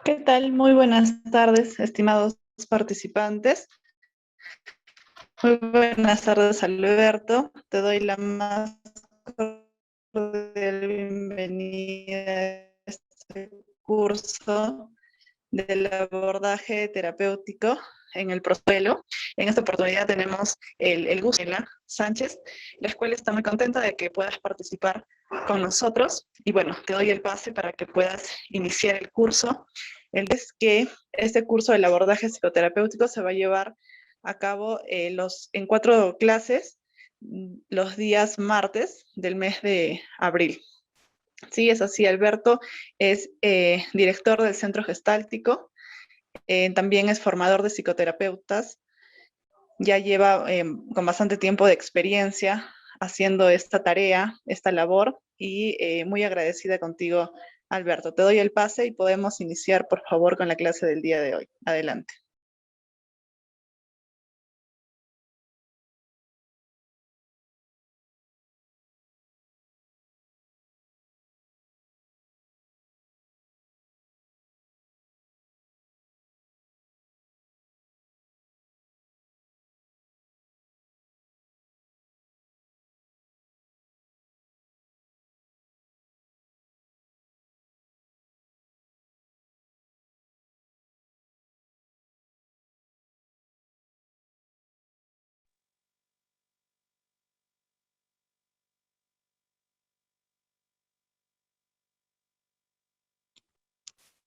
¿Qué tal? Muy buenas tardes, estimados participantes. Muy buenas tardes, Alberto. Te doy la más cordial bienvenida a este curso del abordaje terapéutico en el prosuelo. En esta oportunidad tenemos el gusto de la Sánchez, la escuela está muy contenta de que puedas participar con nosotros y bueno, te doy el pase para que puedas iniciar el curso. El es que este curso del abordaje psicoterapéutico se va a llevar a cabo en 4 clases los días martes del mes de abril. Sí, es así. Alberto es director del Centro Gestáltico, también es formador de psicoterapeutas, ya lleva con bastante tiempo de experiencia haciendo esta tarea, esta labor, y muy agradecida contigo, Alberto. Te doy el pase y podemos iniciar, por favor, con la clase del día de hoy. Adelante.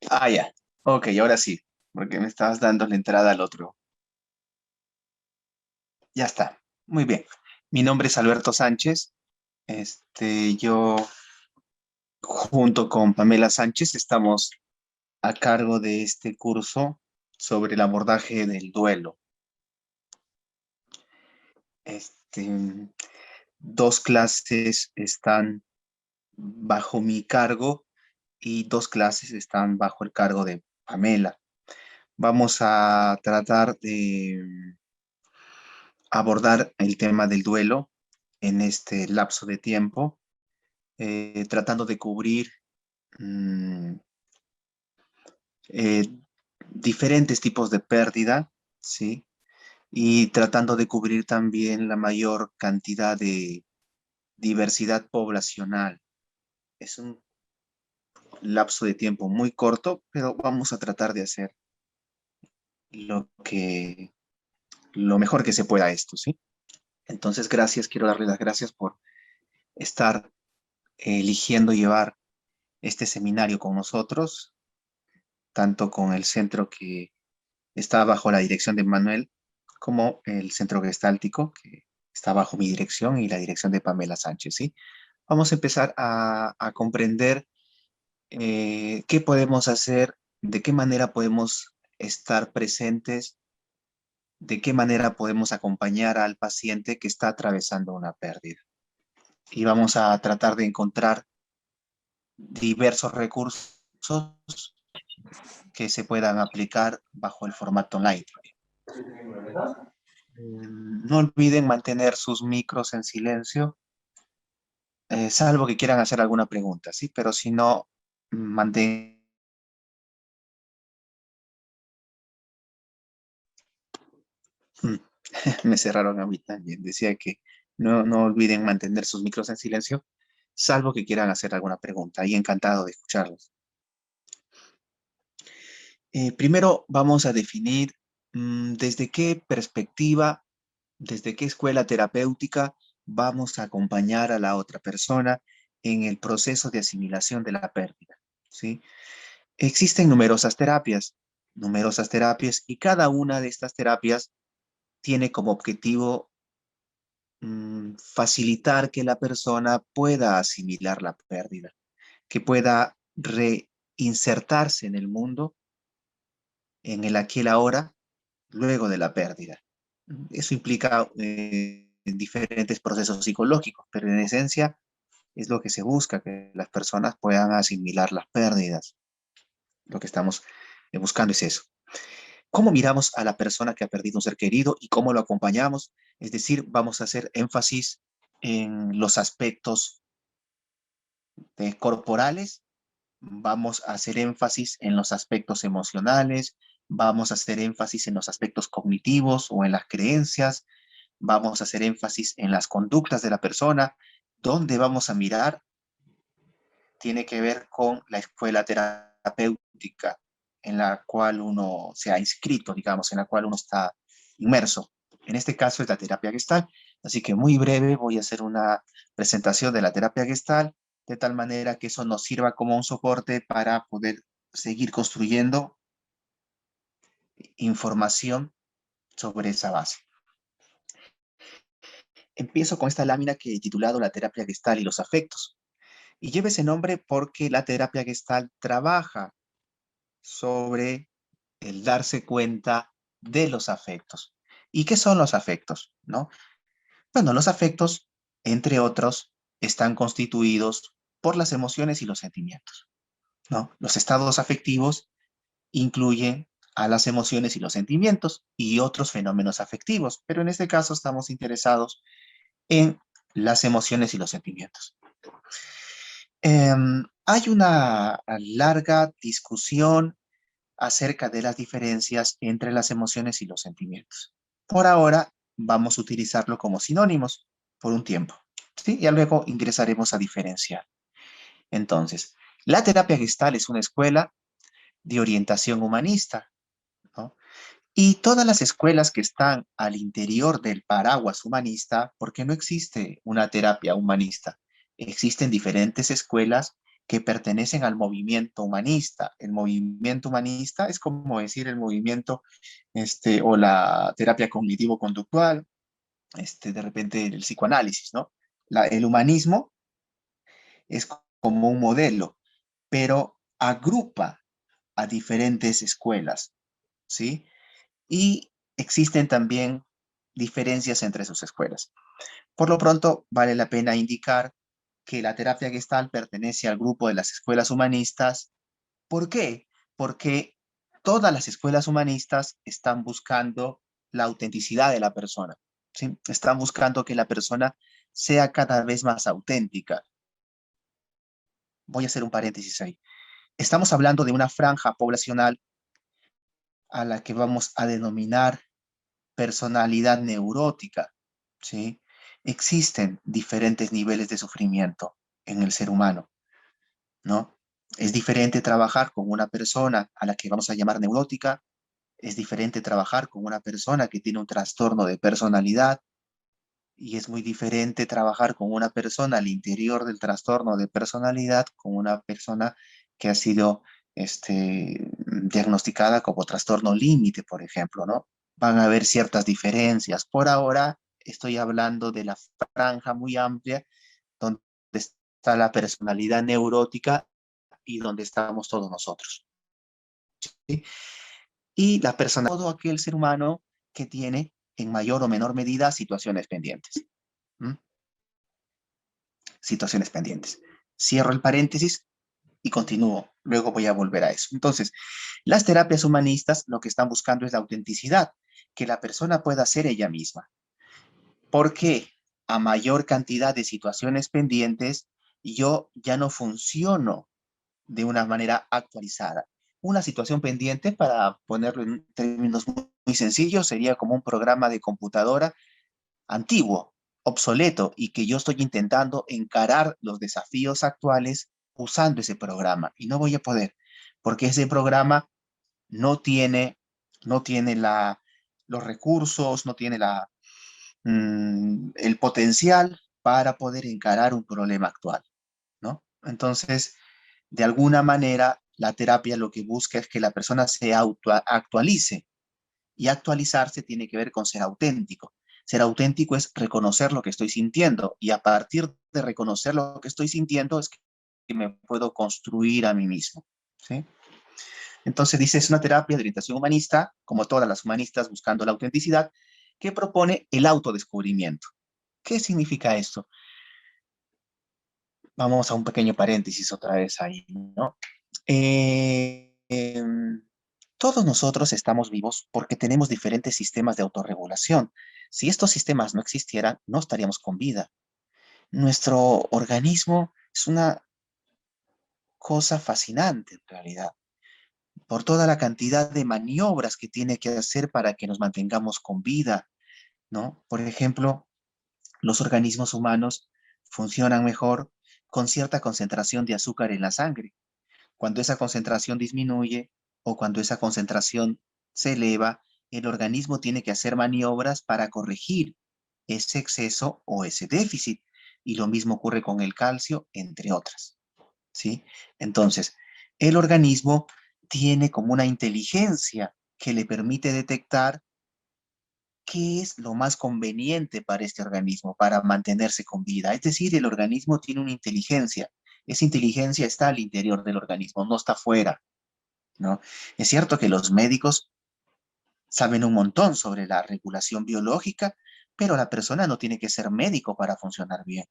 Ah, ya. Ok, ahora sí, porque me estabas dando la entrada al otro. Ya está. Muy bien. Mi nombre es Alberto Sánchez. Yo junto con Pamela Sánchez estamos a cargo de este curso sobre el abordaje del duelo. Este, 2 clases están bajo mi cargo y 2 clases están bajo el cargo de Pamela. Vamos a tratar de abordar el tema del duelo en este lapso de tiempo, tratando de cubrir mm, eh, diferentes tipos de pérdida, ¿sí? Y tratando de cubrir también la mayor cantidad de diversidad poblacional. Es un lapso de tiempo muy corto, pero vamos a tratar de hacer lo que, lo mejor que se pueda esto, ¿sí? Entonces, gracias, quiero darle las gracias por estar eligiendo llevar este seminario con nosotros, tanto con el centro que está bajo la dirección de Manuel, como el centro gestáltico, que está bajo mi dirección y la dirección de Pamela Sánchez, ¿sí? Vamos a empezar a comprender qué podemos hacer, de qué manera podemos estar presentes, de qué manera podemos acompañar al paciente que está atravesando una pérdida. Y vamos a tratar de encontrar diversos recursos que se puedan aplicar bajo el formato online. No olviden mantener sus micros en silencio, salvo que quieran hacer alguna pregunta, ¿sí? Pero si no, mantén... Me cerraron a mí también. Decía que no olviden mantener sus micros en silencio, salvo que quieran hacer alguna pregunta. Y encantado de escucharlos. Primero vamos a definir desde qué perspectiva, desde qué escuela terapéutica vamos a acompañar a la otra persona en el proceso de asimilación de la pérdida, ¿sí? Existen numerosas terapias, y cada una de estas terapias tiene como objetivo facilitar que la persona pueda asimilar la pérdida, que pueda reinsertarse en el mundo, en el aquí y el ahora, luego de la pérdida. Eso implica diferentes procesos psicológicos, pero en esencia es lo que se busca, que las personas puedan asimilar las pérdidas. Lo que estamos buscando es eso. ¿Cómo miramos a la persona que ha perdido un ser querido y cómo lo acompañamos? Es decir, vamos a hacer énfasis en los aspectos corporales, vamos a hacer énfasis en los aspectos emocionales, vamos a hacer énfasis en los aspectos cognitivos o en las creencias, vamos a hacer énfasis en las conductas de la persona. ¿Dónde vamos a mirar? Tiene que ver con la escuela terapéutica en la cual uno se ha inscrito, digamos, en la cual uno está inmerso. En este caso es la terapia Gestalt, así que muy breve voy a hacer una presentación de la terapia Gestalt, de tal manera que eso nos sirva como un soporte para poder seguir construyendo información sobre esa base. Empiezo con esta lámina que he titulado La terapia Gestalt y los afectos. Y lleva ese nombre porque la terapia Gestalt trabaja sobre el darse cuenta de los afectos. ¿Y qué son los afectos? ¿No? Bueno, los afectos, entre otros, están constituidos por las emociones y los sentimientos, ¿no? Los estados afectivos incluyen a las emociones y los sentimientos y otros fenómenos afectivos, pero en este caso estamos interesados en las emociones y los sentimientos. Hay una larga discusión acerca de las diferencias entre las emociones y los sentimientos. Por ahora vamos a utilizarlo como sinónimos por un tiempo, ¿sí? Ya luego ingresaremos a diferenciar. Entonces, la terapia gestal es una escuela de orientación humanista, ¿no? Y todas las escuelas que están al interior del paraguas humanista, porque no existe una terapia humanista, existen diferentes escuelas que pertenecen al movimiento humanista. El movimiento humanista es como decir el movimiento o la terapia cognitivo-conductual, de repente el psicoanálisis, ¿no? El humanismo es como un modelo, pero agrupa a diferentes escuelas, ¿sí? Y existen también diferencias entre sus escuelas. Por lo pronto, vale la pena indicar que la terapia Gestalt pertenece al grupo de las escuelas humanistas. ¿Por qué? Porque todas las escuelas humanistas están buscando la autenticidad de la persona, ¿sí? Están buscando que la persona sea cada vez más auténtica. Voy a hacer un paréntesis ahí. Estamos hablando de una franja poblacional a la que vamos a denominar personalidad neurótica, ¿sí? Existen diferentes niveles de sufrimiento en el ser humano, ¿no? Es diferente trabajar con una persona a la que vamos a llamar neurótica, es diferente trabajar con una persona que tiene un trastorno de personalidad y es muy diferente trabajar con una persona al interior del trastorno de personalidad con una persona que ha sido diagnosticada como trastorno límite, por ejemplo, ¿no? Van a haber ciertas diferencias. Por ahora estoy hablando de la franja muy amplia donde está la personalidad neurótica y donde estamos todos nosotros, ¿sí? Y la persona, todo aquel ser humano que tiene en mayor o menor medida situaciones pendientes. ¿Mm? Situaciones pendientes. Cierro el paréntesis y continúo. Luego voy a volver a eso. Entonces, las terapias humanistas lo que están buscando es la autenticidad, que la persona pueda ser ella misma. Porque a mayor cantidad de situaciones pendientes, yo ya no funciono de una manera actualizada. Una situación pendiente, para ponerlo en términos muy sencillos, sería como un programa de computadora antiguo, obsoleto, y que yo estoy intentando encarar los desafíos actuales usando ese programa. Y no voy a poder, porque ese programa no tiene, no tiene los recursos, no tiene el potencial para poder encarar un problema actual, ¿no? Entonces, de alguna manera, la terapia lo que busca es que la persona se actualice, y actualizarse tiene que ver con ser auténtico. Ser auténtico es reconocer lo que estoy sintiendo, y a partir de reconocer lo que estoy sintiendo es que me puedo construir a mí mismo, ¿sí? Entonces dice, es una terapia de orientación humanista, como todas las humanistas buscando la autenticidad, que propone el autodescubrimiento. ¿Qué significa esto? Vamos a un pequeño paréntesis otra vez ahí, ¿no? Eh, eh, todos nosotros estamos vivos porque tenemos diferentes sistemas de autorregulación. Si estos sistemas no existieran, no estaríamos con vida. Nuestro organismo es una cosa fascinante en realidad, por toda la cantidad de maniobras que tiene que hacer para que nos mantengamos con vida, ¿no? Por ejemplo, los organismos humanos funcionan mejor con cierta concentración de azúcar en la sangre. Cuando esa concentración disminuye o cuando esa concentración se eleva, el organismo tiene que hacer maniobras para corregir ese exceso o ese déficit. Y lo mismo ocurre con el calcio, entre otras. ¿Sí? Entonces, el organismo tiene como una inteligencia que le permite detectar qué es lo más conveniente para este organismo, para mantenerse con vida. Es decir, el organismo tiene una inteligencia. Esa inteligencia está al interior del organismo, no está fuera, ¿no? Es cierto que los médicos saben un montón sobre la regulación biológica, pero la persona no tiene que ser médico para funcionar bien.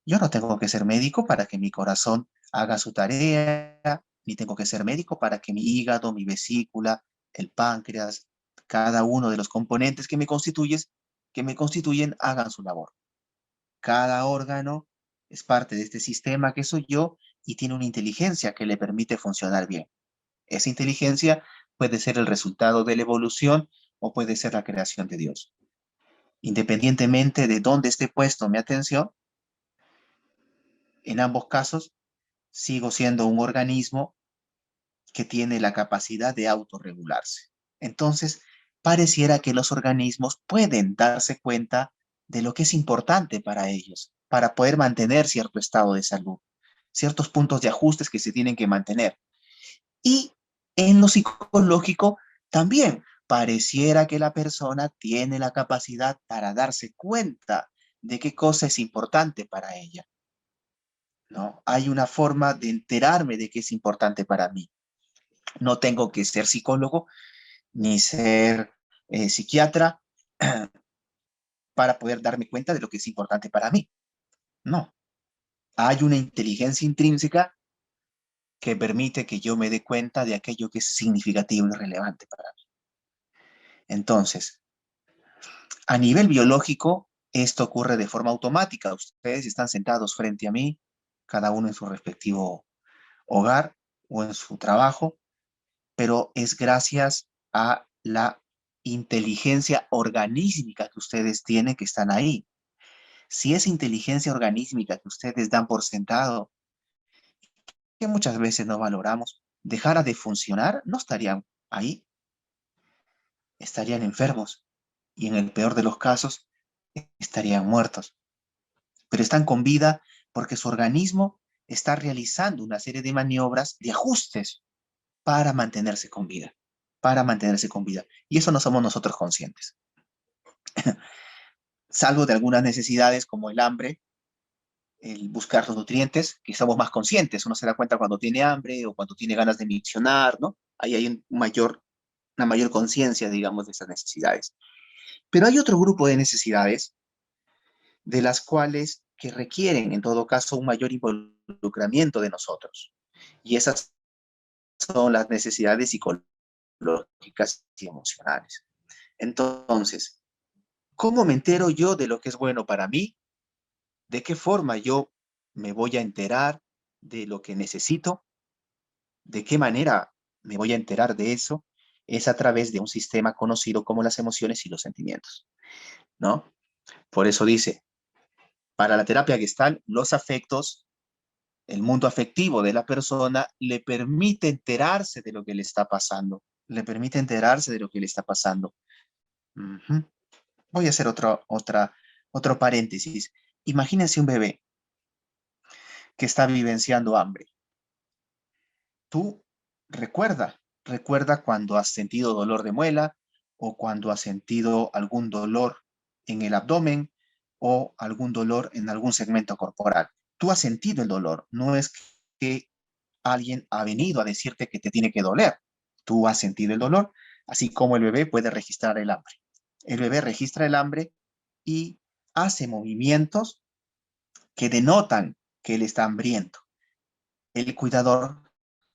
Yo no tengo que ser médico para que mi corazón haga su tarea, ni tengo que ser médico para que mi hígado, mi vesícula, el páncreas, cada uno de los componentes que me constituyen hagan su labor. Cada órgano es parte de este sistema que soy yo y tiene una inteligencia que le permite funcionar bien. Esa inteligencia puede ser el resultado de la evolución o puede ser la creación de Dios. Independientemente de dónde esté puesto mi atención, en ambos casos sigo siendo un organismo que tiene la capacidad de autorregularse. Entonces, pareciera que los organismos pueden darse cuenta de lo que es importante para ellos, para poder mantener cierto estado de salud, ciertos puntos de ajustes que se tienen que mantener. Y en lo psicológico también pareciera que la persona tiene la capacidad para darse cuenta de qué cosa es importante para ella, ¿no? Hay una forma de enterarme de qué es importante para mí. No tengo que ser psicólogo ni ser psiquiatra para poder darme cuenta de lo que es importante para mí. No. Hay una inteligencia intrínseca que permite que yo me dé cuenta de aquello que es significativo y relevante para mí. Entonces, a nivel biológico, esto ocurre de forma automática. Ustedes están sentados frente a mí, cada uno en su respectivo hogar o en su trabajo, pero es gracias a la inteligencia organísmica que ustedes tienen que están ahí. Si esa inteligencia organísmica que ustedes dan por sentado, que muchas veces no valoramos, dejara de funcionar, no estarían ahí, estarían enfermos y en el peor de los casos estarían muertos. Pero están con vida porque su organismo está realizando una serie de maniobras, de ajustes para mantenerse con vida, para mantenerse con vida. Y eso no somos nosotros conscientes. Salvo de algunas necesidades como el hambre, el buscar los nutrientes, que somos más conscientes. Uno se da cuenta cuando tiene hambre o cuando tiene ganas de miccionar, ¿no? Ahí hay una mayor conciencia, digamos, de esas necesidades. Pero hay otro grupo de necesidades de las cuales que requieren, en todo caso, un mayor involucramiento de nosotros. Y esas son las necesidades psicológicas y emocionales. Entonces, ¿cómo me entero yo de lo que es bueno para mí? ¿De qué forma yo me voy a enterar de lo que necesito? ¿De qué manera me voy a enterar de eso? Es a través de un sistema conocido como las emociones y los sentimientos, ¿no? Por eso dice, para la terapia Gestalt, los afectos, el mundo afectivo de la persona le permite enterarse de lo que le está pasando, le permite enterarse de lo que le está pasando. Ujú. Voy a hacer otro paréntesis. Imagínense un bebé que está vivenciando hambre. Tú recuerda cuando has sentido dolor de muela o cuando has sentido algún dolor en el abdomen o algún dolor en algún segmento corporal. Tú has sentido el dolor, no es que alguien ha venido a decirte que te tiene que doler. Tú has sentido el dolor, así como el bebé puede registrar el hambre. El bebé registra el hambre y hace movimientos que denotan que él está hambriento. El cuidador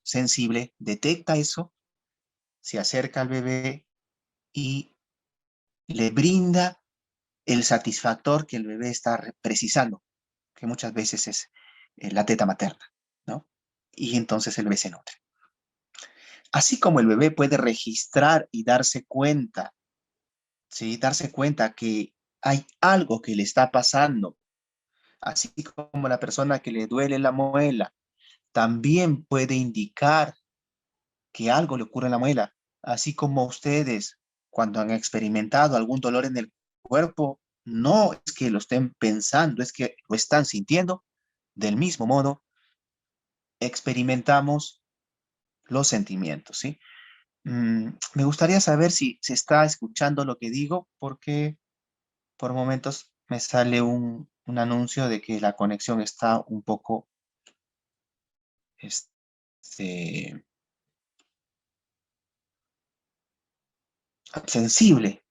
sensible detecta eso, se acerca al bebé y le brinda el satisfactor que el bebé está precisando, que muchas veces es la teta materna, ¿no? y entonces el bebé se nutre. Así como el bebé puede registrar y darse cuenta, ¿sí? Darse cuenta que hay algo que le está pasando, así como la persona que le duele la muela, también puede indicar que algo le ocurre en la muela, así como ustedes cuando han experimentado algún dolor en el cuerpo, no es que lo estén pensando, es que lo están sintiendo. Del mismo modo, experimentamos los sentimientos, ¿sí? Me gustaría saber si se está escuchando lo que digo, porque por momentos me sale un anuncio de que la conexión está un poco este, sensible.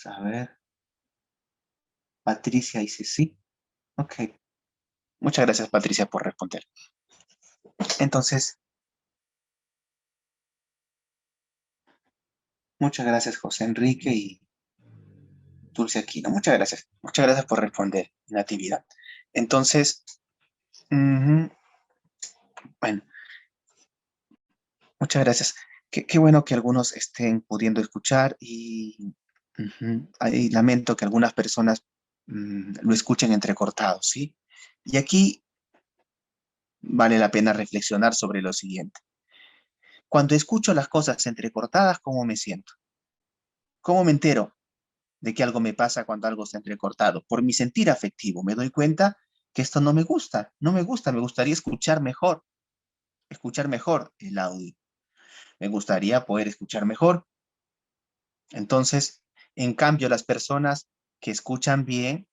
A ver, Patricia dice sí. Ok. Muchas gracias, Patricia, por responder. Entonces, muchas gracias, José Enrique y Dulce Aquino. Muchas gracias. Muchas gracias por responder, Natividad. Entonces, ujú, bueno, muchas gracias. Qué bueno que algunos estén pudiendo escuchar y ahí lamento que algunas personas lo escuchen entrecortado, ¿sí? Y aquí vale la pena reflexionar sobre lo siguiente. Cuando escucho las cosas entrecortadas, ¿cómo me siento? ¿Cómo me entero de que algo me pasa cuando algo está entrecortado? Por mi sentir afectivo, me doy cuenta que esto no me gusta, no me gusta, me gustaría escuchar mejor el audio. Me gustaría poder escuchar mejor. Entonces, en cambio, las personas que escuchan bien,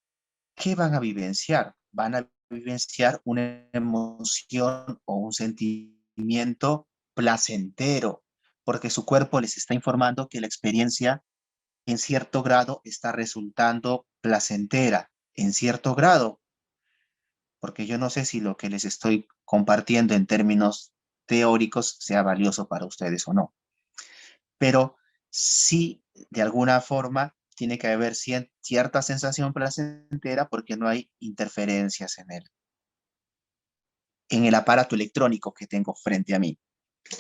¿qué van a vivenciar? Van a vivenciar una emoción o un sentimiento placentero, porque su cuerpo les está informando que la experiencia en cierto grado está resultando placentera, en cierto grado, porque yo no sé si lo que les estoy compartiendo en términos teóricos sea valioso para ustedes o no, pero sí, de alguna forma, tiene que haber cierta sensación placentera porque no hay interferencias en el aparato electrónico que tengo frente a mí.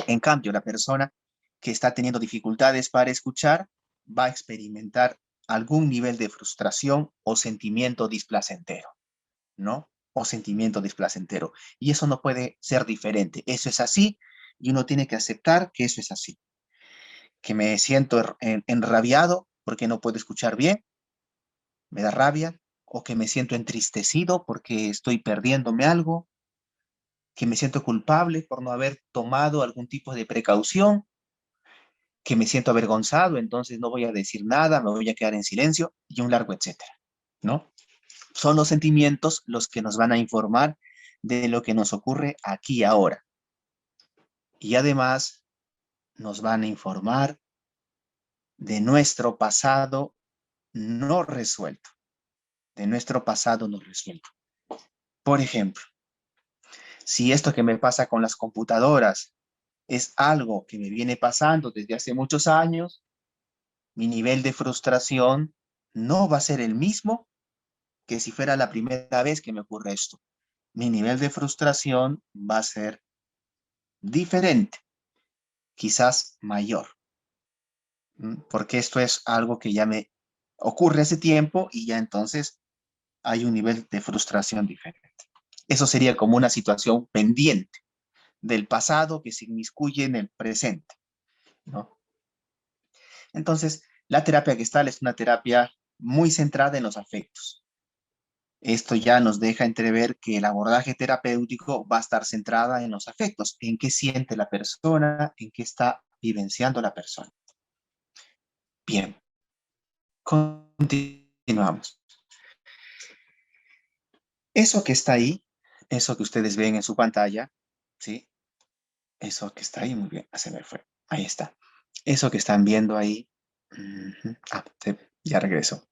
En cambio, la persona que está teniendo dificultades para escuchar va a experimentar algún nivel de frustración o sentimiento displacentero, ¿no? O sentimiento displacentero. Y eso no puede ser diferente. Eso es así y uno tiene que aceptar que eso es así. Que me siento enrabiado porque no puedo escuchar bien, me da rabia, o que me siento entristecido porque estoy perdiéndome algo, que me siento culpable por no haber tomado algún tipo de precaución, que me siento avergonzado, entonces no voy a decir nada, me voy a quedar en silencio y un largo etcétera, ¿no? Son los sentimientos los que nos van a informar de lo que nos ocurre aquí y ahora. Y además nos van a informar de nuestro pasado no resuelto, de nuestro pasado no resuelto. Por ejemplo, si esto que me pasa con las computadoras es algo que me viene pasando desde hace muchos años, mi nivel de frustración no va a ser el mismo que si fuera la primera vez que me ocurre esto. Mi nivel de frustración va a ser diferente, quizás mayor, porque esto es algo que ya me ocurre hace tiempo y ya entonces hay un nivel de frustración diferente. Eso sería como una situación pendiente del pasado que se inmiscuye en el presente, ¿no? Entonces, la terapia Gestalt es una terapia muy centrada en los afectos. Esto ya nos deja entrever que el abordaje terapéutico va a estar centrada en los afectos, en qué siente la persona, en qué está vivenciando la persona. Bien, continuamos. Eso que está ahí, eso que ustedes ven en su pantalla, ¿sí? Eso que está ahí, muy bien, se me fue. Ahí está. Eso que están viendo ahí, sí, ya regreso,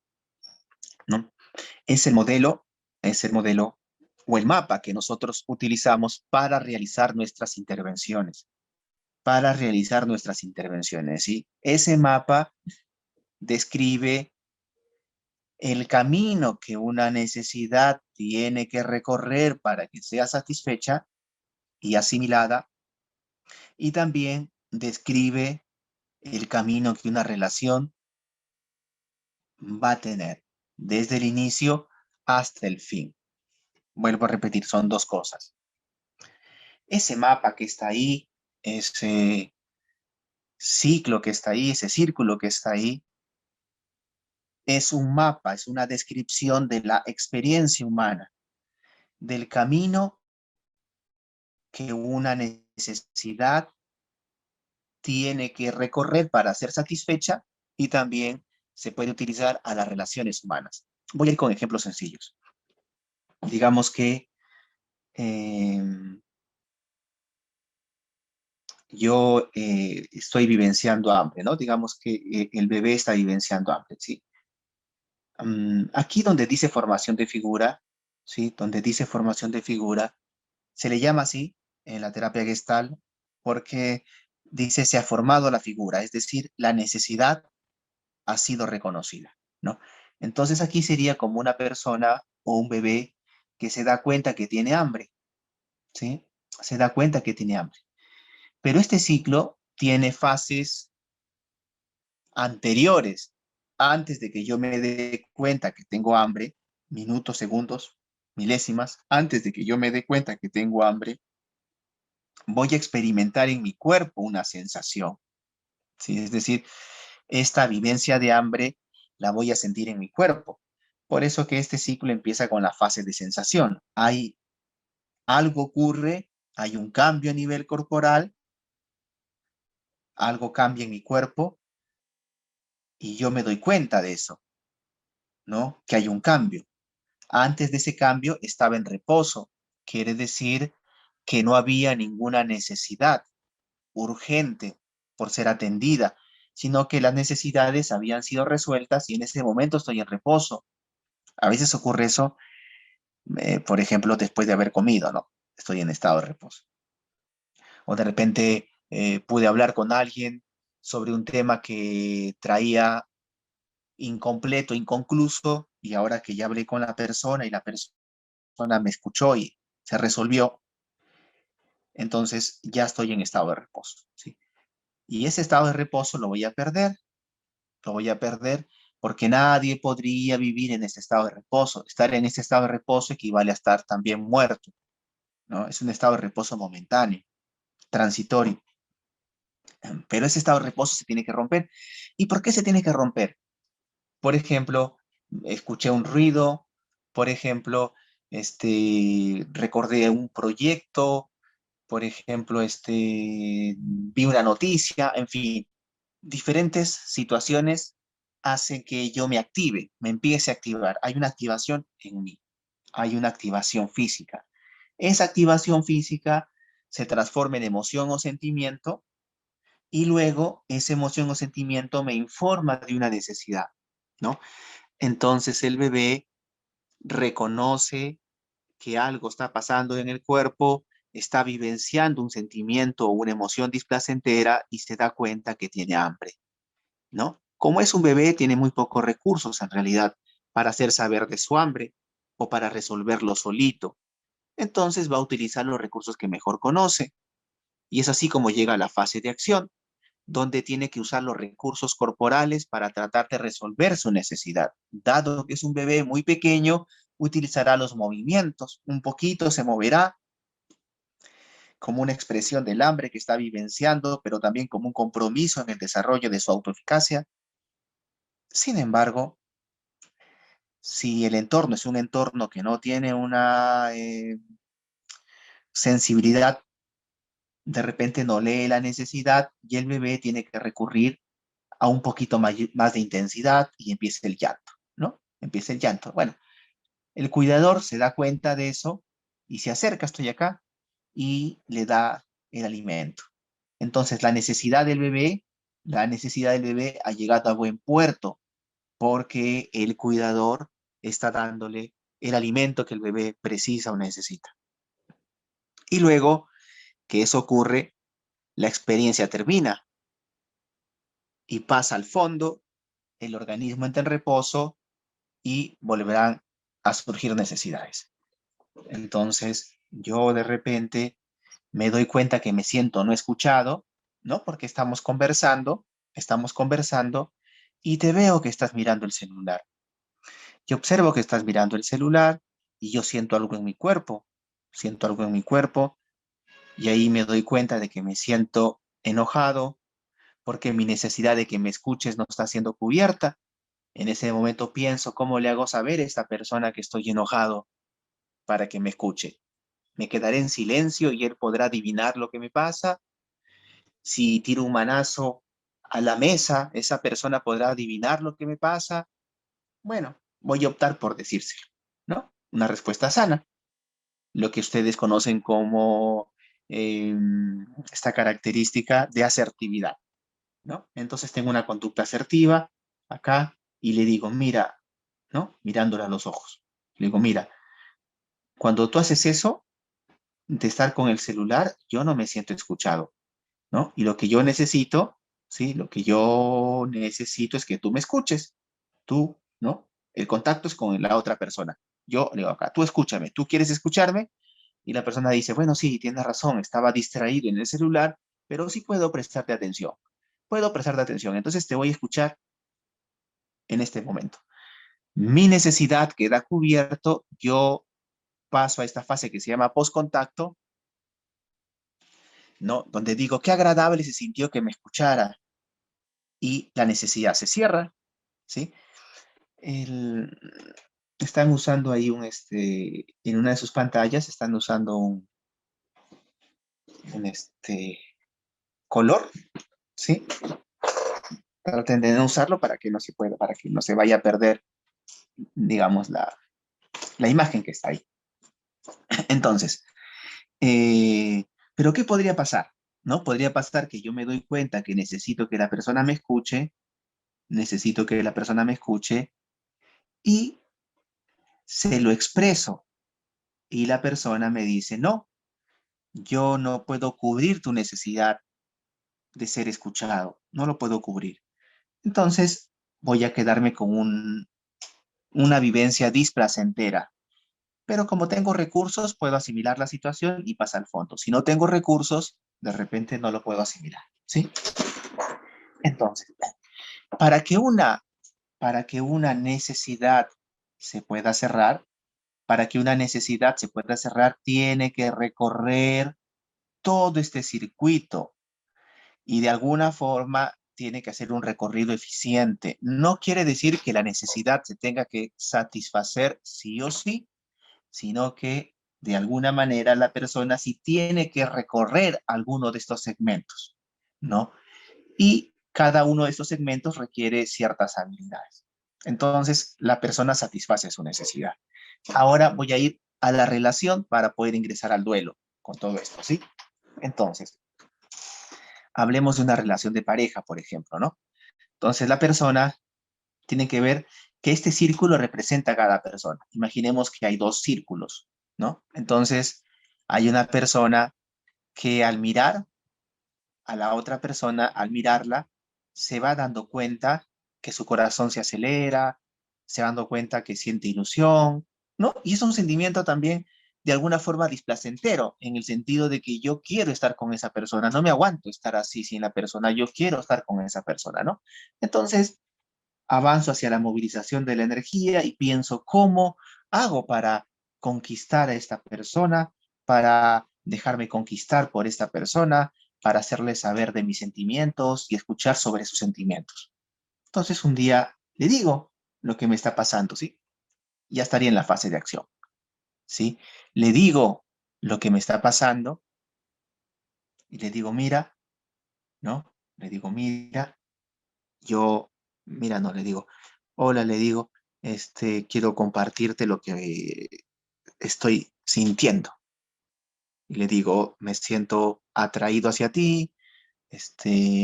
¿no? Es el modelo o el mapa que nosotros utilizamos para realizar nuestras intervenciones. Para realizar nuestras intervenciones, ¿sí? Ese mapa describe el camino que una necesidad tiene que recorrer para que sea satisfecha y asimilada, y también describe el camino que una relación va a tener desde el inicio hasta el fin. Vuelvo a repetir, son dos cosas. Ese mapa que está ahí, ese ciclo que está ahí, ese círculo que está ahí, es un mapa, es una descripción de la experiencia humana, del camino que una necesidad tiene que recorrer para ser satisfecha y también se puede utilizar a las relaciones humanas. Voy a ir con ejemplos sencillos. Digamos que eh, yo estoy vivenciando hambre, ¿no? Digamos que el bebé está vivenciando hambre, ¿sí? Aquí donde dice formación de figura, ¿sí? Donde dice formación de figura, se le llama así en la terapia Gestalt porque dice se ha formado la figura, es decir, la necesidad ha sido reconocida, ¿no? Entonces aquí sería como una persona o un bebé que se da cuenta que tiene hambre, ¿sí? Se da cuenta que tiene hambre. Pero este ciclo tiene fases anteriores, antes de que yo me dé cuenta que tengo hambre, minutos, segundos, milésimas, antes de que yo me dé cuenta que tengo hambre, voy a experimentar en mi cuerpo una sensación, ¿sí? Es decir, esta vivencia de hambre la voy a sentir en mi cuerpo. Por eso que este ciclo empieza con la fase de sensación. Hay algo ocurre, hay un cambio a nivel corporal, algo cambia en mi cuerpo y yo me doy cuenta de eso, ¿no? Que hay un cambio. Antes de ese cambio estaba en reposo, quiere decir que no había ninguna necesidad urgente por ser atendida, sino que las necesidades habían sido resueltas y en ese momento estoy en reposo. A veces ocurre eso, por ejemplo, después de haber comido, ¿no? Estoy en estado de reposo. O de repente pude hablar con alguien sobre un tema que traía incompleto, inconcluso, y ahora que ya hablé con la persona y la persona me escuchó y se resolvió, entonces ya estoy en estado de reposo, ¿sí? Y ese estado de reposo lo voy a perder porque nadie podría vivir en ese estado de reposo. Estar en ese estado de reposo equivale a estar también muerto, ¿no? Es un estado de reposo momentáneo, transitorio, pero ese estado de reposo se tiene que romper. ¿Y por qué se tiene que romper? Por ejemplo, escuché un ruido, por ejemplo, recordé un proyecto, por ejemplo, vi una noticia, en fin, diferentes situaciones hacen que yo me active, me empiece a activar. Hay una activación en mí, hay una activación física. Esa activación física se transforma en emoción o sentimiento y luego esa emoción o sentimiento me informa de una necesidad, ¿no? Entonces el bebé reconoce que algo está pasando en el cuerpo, está vivenciando un sentimiento o una emoción displacentera y se da cuenta que tiene hambre, ¿no? Como es un bebé, tiene muy pocos recursos en realidad para hacer saber de su hambre o para resolverlo solito. Entonces va a utilizar los recursos que mejor conoce. Y es así como llega a la fase de acción, donde tiene que usar los recursos corporales para tratar de resolver su necesidad. Dado que es un bebé muy pequeño, utilizará los movimientos, un poquito se moverá como una expresión del hambre que está vivenciando, pero también como un compromiso en el desarrollo de su autoeficacia. Sin embargo, si el entorno es un entorno que no tiene una sensibilidad, de repente no lee la necesidad y el bebé tiene que recurrir a un poquito más de intensidad y empieza el llanto, ¿no? Empieza el llanto. Bueno, el cuidador se da cuenta de eso y se acerca, estoy acá, y le da el alimento. Entonces, la necesidad del bebé ha llegado a buen puerto porque el cuidador está dándole el alimento que el bebé precisa o necesita. Y luego que eso ocurre, la experiencia termina y pasa al fondo, el organismo entra en reposo y volverán a surgir necesidades. Entonces, yo de repente me doy cuenta que me siento no escuchado, ¿no? Porque estamos conversando y te veo que estás mirando el celular. Yo observo que estás mirando el celular y yo siento algo en mi cuerpo y ahí me doy cuenta de que me siento enojado porque mi necesidad de que me escuches no está siendo cubierta. En ese momento pienso, ¿cómo le hago saber a esta persona que estoy enojado para que me escuche? Me quedaré en silencio y él podrá adivinar lo que me pasa. Si tiro un manazo a la mesa, esa persona podrá adivinar lo que me pasa. Bueno, voy a optar por decírselo, ¿no? Una respuesta sana, lo que ustedes conocen como eh, esta característica de asertividad, ¿no? Entonces tengo una conducta asertiva acá y le digo, mira, ¿no? Mirándole a los ojos. Le digo, mira, cuando tú haces eso de estar con el celular, yo no me siento escuchado, ¿no? Y lo que yo necesito, ¿sí? Lo que yo necesito es que tú me escuches, tú, ¿no? El contacto es con la otra persona. Yo le digo acá, tú escúchame, tú quieres escucharme y la persona dice, bueno, sí, tienes razón, estaba distraído en el celular, pero sí puedo prestarte atención. Puedo prestarte atención, entonces te voy a escuchar en este momento. Mi necesidad queda cubierto, yo paso a esta fase que se llama postcontacto, ¿no? Donde digo, qué agradable se sintió que me escuchara y la necesidad se cierra, ¿sí? El- están usando ahí en una de sus pantallas, están usando un color, ¿sí? Traten de no usarlo para que no se pueda, para que no se vaya a perder, digamos, la imagen que está ahí. Entonces, pero ¿qué podría pasar? ¿No? Podría pasar que yo me doy cuenta que necesito que la persona me escuche, necesito que la persona me escuche y se lo expreso y la persona me dice, no, yo no puedo cubrir tu necesidad de ser escuchado, no lo puedo cubrir. Entonces voy a quedarme con una vivencia displacentera. Pero como tengo recursos, puedo asimilar la situación y pasar al fondo. Si no tengo recursos, de repente no lo puedo asimilar, ¿sí? Entonces, para que una, para que una necesidad se pueda cerrar, para que una necesidad se pueda cerrar, tiene que recorrer todo este circuito y de alguna forma tiene que hacer un recorrido eficiente. No quiere decir que la necesidad se tenga que satisfacer sí o sí, sino que de alguna manera la persona sí tiene que recorrer alguno de estos segmentos, ¿no? Y cada uno de estos segmentos requiere ciertas habilidades. Entonces, la persona satisface su necesidad. Ahora voy a ir a la relación para poder ingresar al duelo con todo esto, ¿sí? Entonces, hablemos de una relación de pareja, por ejemplo, ¿no? Entonces, la persona tiene que ver que este círculo representa a cada persona. Imaginemos que hay dos círculos, ¿no? Entonces, hay una persona que al mirar a la otra persona, al mirarla, se va dando cuenta que su corazón se acelera, se va dando cuenta que siente ilusión, ¿no? Y es un sentimiento también de alguna forma displacentero, en el sentido de que yo quiero estar con esa persona, no me aguanto estar así sin la persona, yo quiero estar con esa persona, ¿no? Entonces, avanzo hacia la movilización de la energía y pienso cómo hago para conquistar a esta persona, para dejarme conquistar por esta persona, para hacerle saber de mis sentimientos y escuchar sobre sus sentimientos. Entonces un día le digo lo que me está pasando, ¿sí? Ya estaría en la fase de acción, ¿sí? Le digo lo que me está pasando y le digo, mira, ¿no? Le digo, mira, yo, mira, no le digo, hola, le digo, quiero compartirte lo que estoy sintiendo. Y le digo, me siento atraído hacia ti,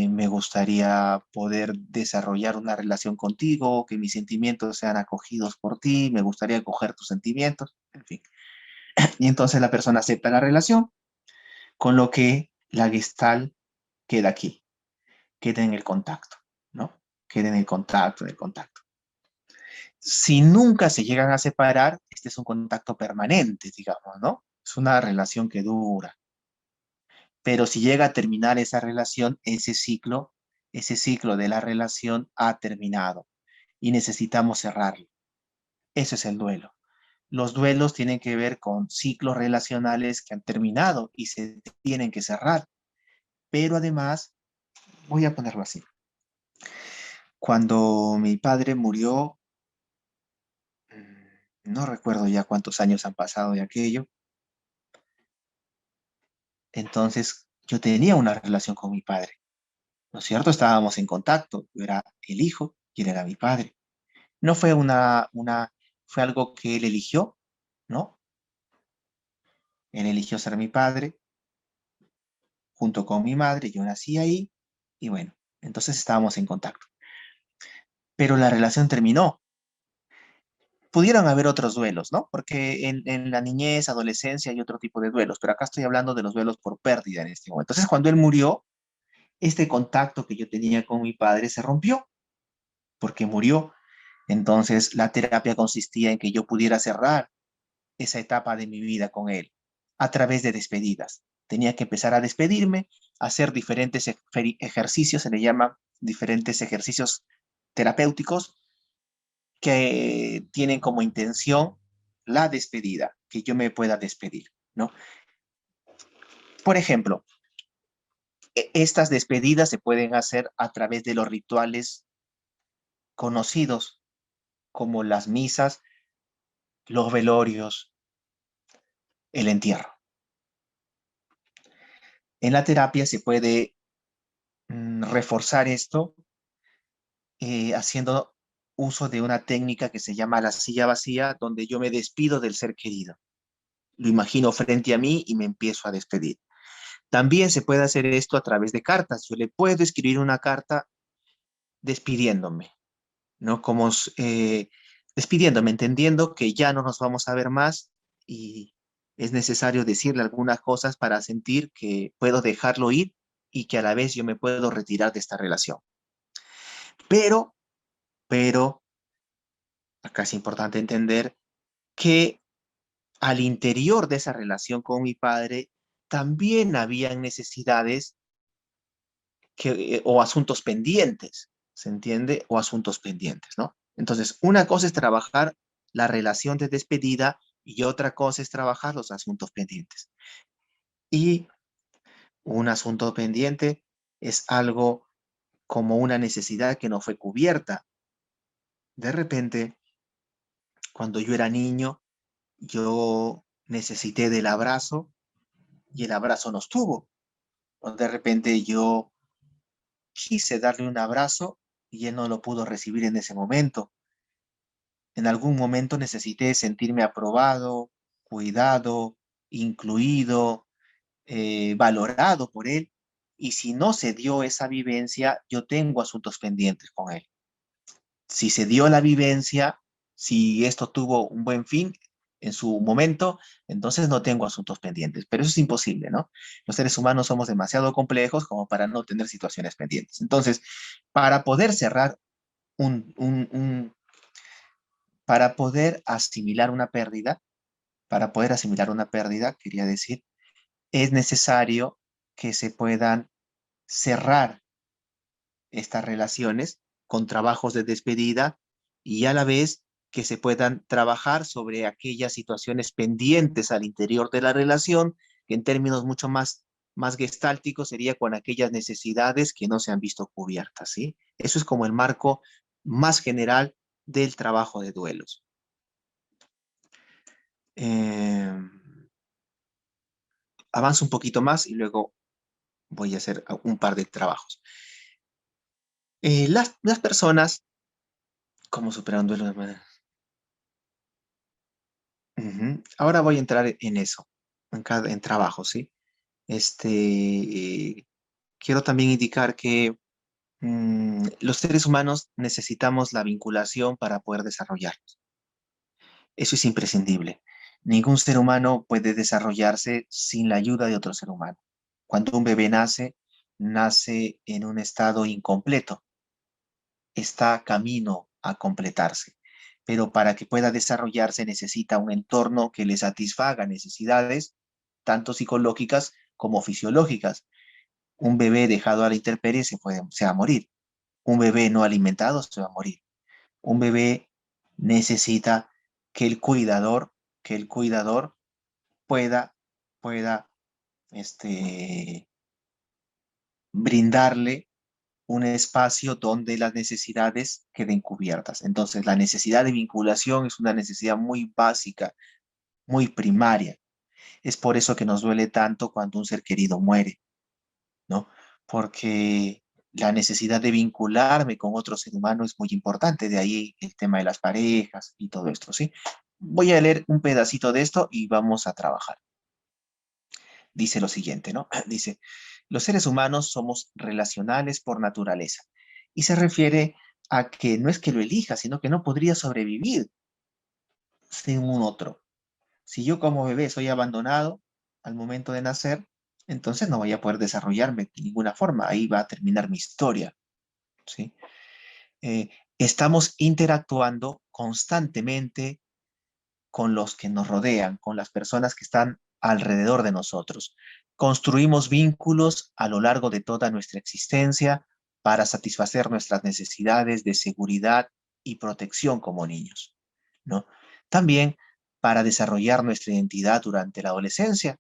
me gustaría poder desarrollar una relación contigo, que mis sentimientos sean acogidos por ti, me gustaría acoger tus sentimientos, en fin. Y entonces la persona acepta la relación, con lo que la gestal queda aquí, queda en el contacto, ¿no? Queda en el contacto, en el contacto. Si nunca se llegan a separar, este es un contacto permanente, digamos, ¿no? Es una relación que dura. Pero si llega a terminar esa relación, ese ciclo de la relación ha terminado y necesitamos cerrarlo. Eso es el duelo. Los duelos tienen que ver con ciclos relacionales que han terminado y se tienen que cerrar. Pero además, voy a ponerlo así. Cuando mi padre murió, no recuerdo ya cuántos años han pasado de aquello, entonces yo tenía una relación con mi padre, ¿no es cierto? Estábamos en contacto, yo era el hijo y él era mi padre. No fue fue algo que él eligió, ¿no? Él eligió ser mi padre junto con mi madre, yo nací ahí y bueno, entonces estábamos en contacto. Pero la relación terminó. Pudieron haber otros duelos, ¿no? Porque en la niñez, adolescencia hay otro tipo de duelos, pero acá estoy hablando de los duelos por pérdida en este momento. Entonces, cuando él murió, este contacto que yo tenía con mi padre se rompió porque murió. Entonces, la terapia consistía en que yo pudiera cerrar esa etapa de mi vida con él a través de despedidas. Tenía que empezar a despedirme, hacer diferentes ejercicios, se le llama diferentes ejercicios terapéuticos que tienen como intención la despedida, que yo me pueda despedir, ¿no? Por ejemplo, estas despedidas se pueden hacer a través de los rituales conocidos como las misas, los velorios, el entierro. En la terapia se puede reforzar esto haciendo uso de una técnica que se llama la silla vacía, donde yo me despido del ser querido. Lo imagino frente a mí y me empiezo a despedir. También se puede hacer esto a través de cartas. Yo le puedo escribir una carta despidiéndome, ¿no? Despidiéndome, entendiendo que ya no nos vamos a ver más y es necesario decirle algunas cosas para sentir que puedo dejarlo ir y que a la vez yo me puedo retirar de esta relación. Pero, pero, acá es importante entender que al interior de esa relación con mi padre también habían necesidades o asuntos pendientes, ¿se entiende? O asuntos pendientes, ¿no? Entonces, una cosa es trabajar la relación de despedida y otra cosa es trabajar los asuntos pendientes. Y un asunto pendiente es algo como una necesidad que no fue cubierta. De repente, cuando yo era niño, yo necesité del abrazo y el abrazo no estuvo. O de repente yo quise darle un abrazo y él no lo pudo recibir en ese momento. En algún momento necesité sentirme aprobado, cuidado, incluido, valorado por él. Y si no se dio esa vivencia, yo tengo asuntos pendientes con él. Si se dio la vivencia, si esto tuvo un buen fin en su momento, entonces no tengo asuntos pendientes. Pero eso es imposible, ¿no? Los seres humanos somos demasiado complejos como para no tener situaciones pendientes. Entonces, para poder cerrar un, un, un para poder asimilar una pérdida, para poder asimilar una pérdida, quería decir, es necesario que se puedan cerrar estas relaciones con trabajos de despedida y a la vez que se puedan trabajar sobre aquellas situaciones pendientes al interior de la relación, que en términos mucho más gestálticos sería con aquellas necesidades que no se han visto cubiertas, ¿sí? Eso es como el marco más general del trabajo de duelos. Eh, Avanzo un poquito más y luego voy a hacer un par de trabajos. Las personas, ¿cómo superar un duelo de manera? Ahora voy a entrar en eso, en trabajo, ¿sí? Quiero también indicar que los seres humanos necesitamos la vinculación para poder desarrollarnos. Eso es imprescindible. Ningún ser humano puede desarrollarse sin la ayuda de otro ser humano. Cuando un bebé nace, nace en un estado incompleto, está camino a completarse. pero para que pueda desarrollarse necesita un entorno que le satisfaga necesidades, tanto psicológicas como fisiológicas. Un bebé dejado a la intemperie se va a morir. Un bebé no alimentado se va a morir. Un bebé necesita que el cuidador, que el cuidador pueda, pueda, este, brindarle un espacio donde las necesidades queden cubiertas. Entonces, la necesidad de vinculación es una necesidad muy básica, muy primaria. Es por eso que nos duele tanto cuando un ser querido muere, ¿no? Porque la necesidad de vincularme con otro ser humano es muy importante, de ahí el tema de las parejas y todo esto, ¿sí? Voy a leer un pedacito de esto y vamos a trabajar. Dice lo siguiente, ¿no? Dice, los seres humanos somos relacionales por naturaleza. Y se refiere a que no es que lo elija, sino que no podría sobrevivir sin un otro. Si yo como bebé soy abandonado al momento de nacer, entonces no voy a poder desarrollarme de ninguna forma. Ahí va a terminar mi historia, ¿sí? Estamos interactuando constantemente con los que nos rodean, con las personas que están alrededor de nosotros. Construimos vínculos a lo largo de toda nuestra existencia para satisfacer nuestras necesidades de seguridad y protección como niños, ¿no? También para desarrollar nuestra identidad durante la adolescencia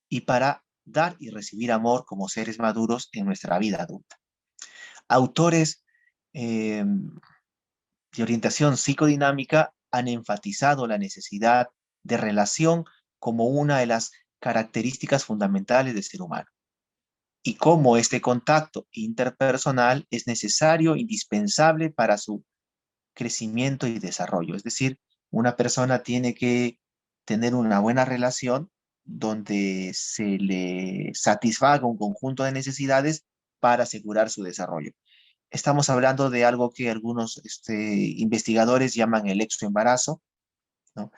y para dar y recibir amor como seres maduros en nuestra vida adulta. Autores eh, de orientación psicodinámica han enfatizado la necesidad de relación como una de las características fundamentales del ser humano y cómo este contacto interpersonal es necesario, indispensable para su crecimiento y desarrollo. Es decir, una persona tiene que tener una buena relación donde se le satisfaga un conjunto de necesidades para asegurar su desarrollo. Estamos hablando de algo que algunos investigadores llaman el exoembarazo, ¿no?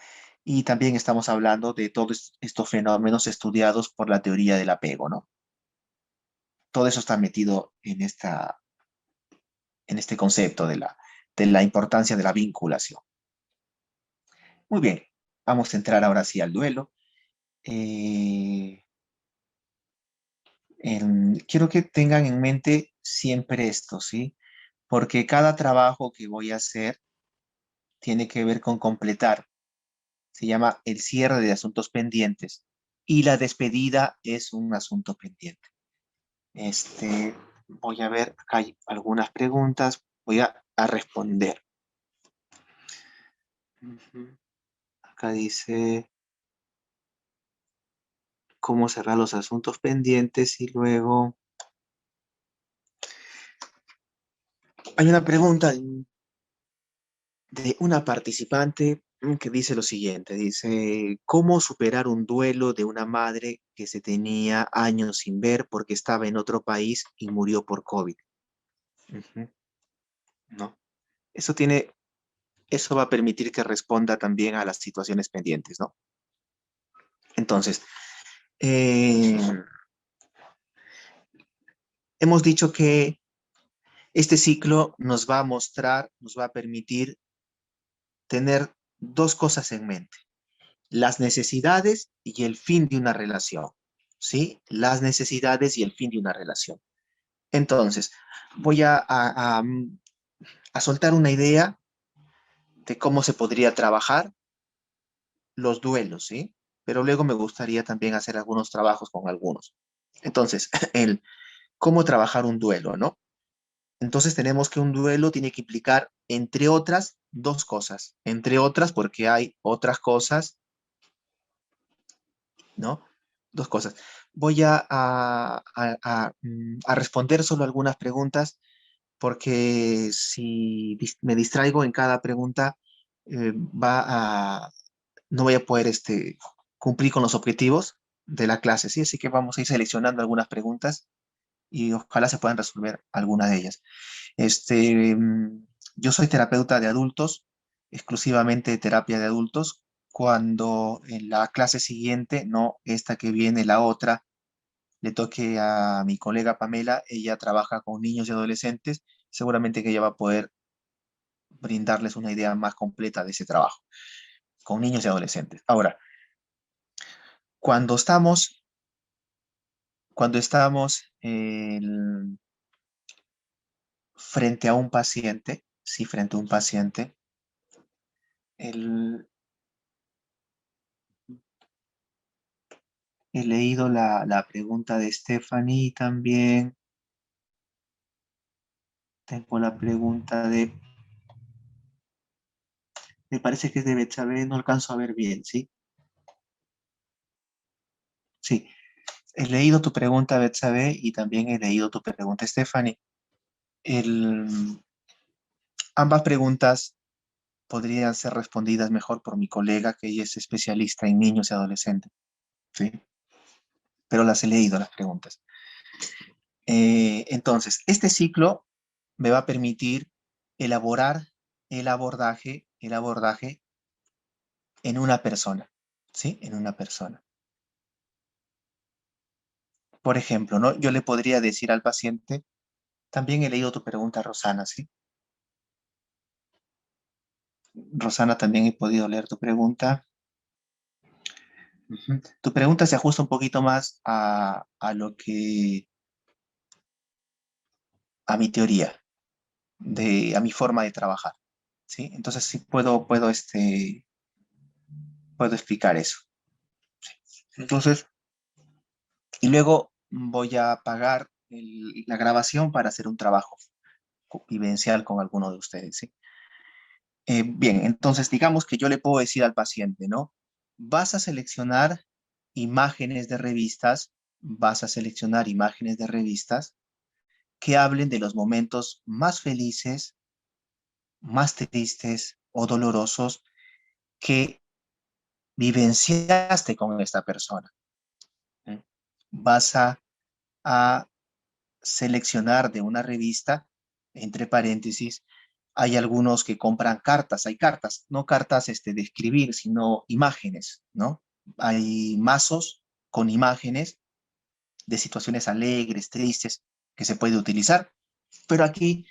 Y también estamos hablando de todos estos fenómenos estudiados por la teoría del apego, ¿no? Todo eso está metido en este concepto de la importancia de la vinculación. Muy bien, vamos a entrar ahora sí al duelo. Eh, quiero que tengan en mente siempre esto, ¿sí? Porque cada trabajo que voy a hacer tiene que ver con completar. Se llama el cierre de asuntos pendientes y la despedida es un asunto pendiente. Voy a ver, acá hay algunas preguntas, voy a responder. Ujú. Acá dice cómo cerrar los asuntos pendientes y luego hay una pregunta de una participante que dice lo siguiente, dice, ¿cómo superar un duelo de una madre que se tenía años sin ver porque estaba en otro país y murió por COVID? Ujú. ¿No? Eso tiene, eso va a permitir que responda también a las situaciones pendientes, ¿no? Entonces, eh, hemos dicho que este ciclo nos va a mostrar, nos va a permitir tener dos cosas en mente, las necesidades y el fin de una relación, ¿sí? Las necesidades y el fin de una relación. Entonces, voy a soltar una idea de cómo se podría trabajar los duelos, ¿sí? Pero luego me gustaría también hacer algunos trabajos con algunos. Entonces, el cómo trabajar un duelo, ¿no? Entonces tenemos que un duelo tiene que implicar, entre otras, dos cosas. Entre otras, porque hay otras cosas, ¿no? Dos cosas. Voy a responder solo algunas preguntas, porque si me distraigo en cada pregunta, no voy a poder cumplir con los objetivos de la clase, ¿sí? Así que vamos a ir seleccionando algunas preguntas y ojalá se puedan resolver algunas de ellas. Yo soy terapeuta de adultos, exclusivamente de terapia de adultos. Cuando en la clase siguiente, no esta que viene, la otra, le toque a mi colega Pamela, ella trabaja con niños y adolescentes, seguramente que ella va a poder brindarles una idea más completa de ese trabajo con niños y adolescentes. Ahora, cuando estamos, frente a un paciente, sí, frente a un paciente, el- he leído la pregunta de Stephanie también. Tengo la pregunta me parece que es de Betsabe, no alcanzo a ver bien, ¿sí? Sí, he leído tu pregunta, Betsabe, y también he leído tu pregunta, Stephanie. El- Ambas preguntas podrían ser respondidas mejor por mi colega, que ella es especialista en niños y adolescentes, ¿sí? Pero las he leído, las preguntas. Entonces, este ciclo me va a permitir elaborar el abordaje en una persona, ¿sí? En una persona. Por ejemplo, ¿no? Yo le podría decir al paciente, también he leído tu pregunta, Rosana, ¿sí? Rosana, también he podido leer tu pregunta. Ujú. Tu pregunta se ajusta un poquito más a mi teoría, a mi forma de trabajar, ¿sí? Entonces sí puedo explicar eso. Entonces, y luego voy a pagar la grabación para hacer un trabajo vivencial con alguno de ustedes, ¿sí? Bien, entonces digamos que yo le puedo decir al paciente, ¿no? Vas a seleccionar imágenes de revistas, vas a seleccionar imágenes de revistas que hablen de los momentos más felices, más tristes o dolorosos que vivenciaste con esta persona. ¿Eh? Vas a seleccionar de una revista, entre paréntesis, hay algunos que compran cartas, hay cartas, no cartas de escribir, sino imágenes, ¿no? Hay mazos con imágenes de situaciones alegres, tristes, que se puede utilizar, pero aquí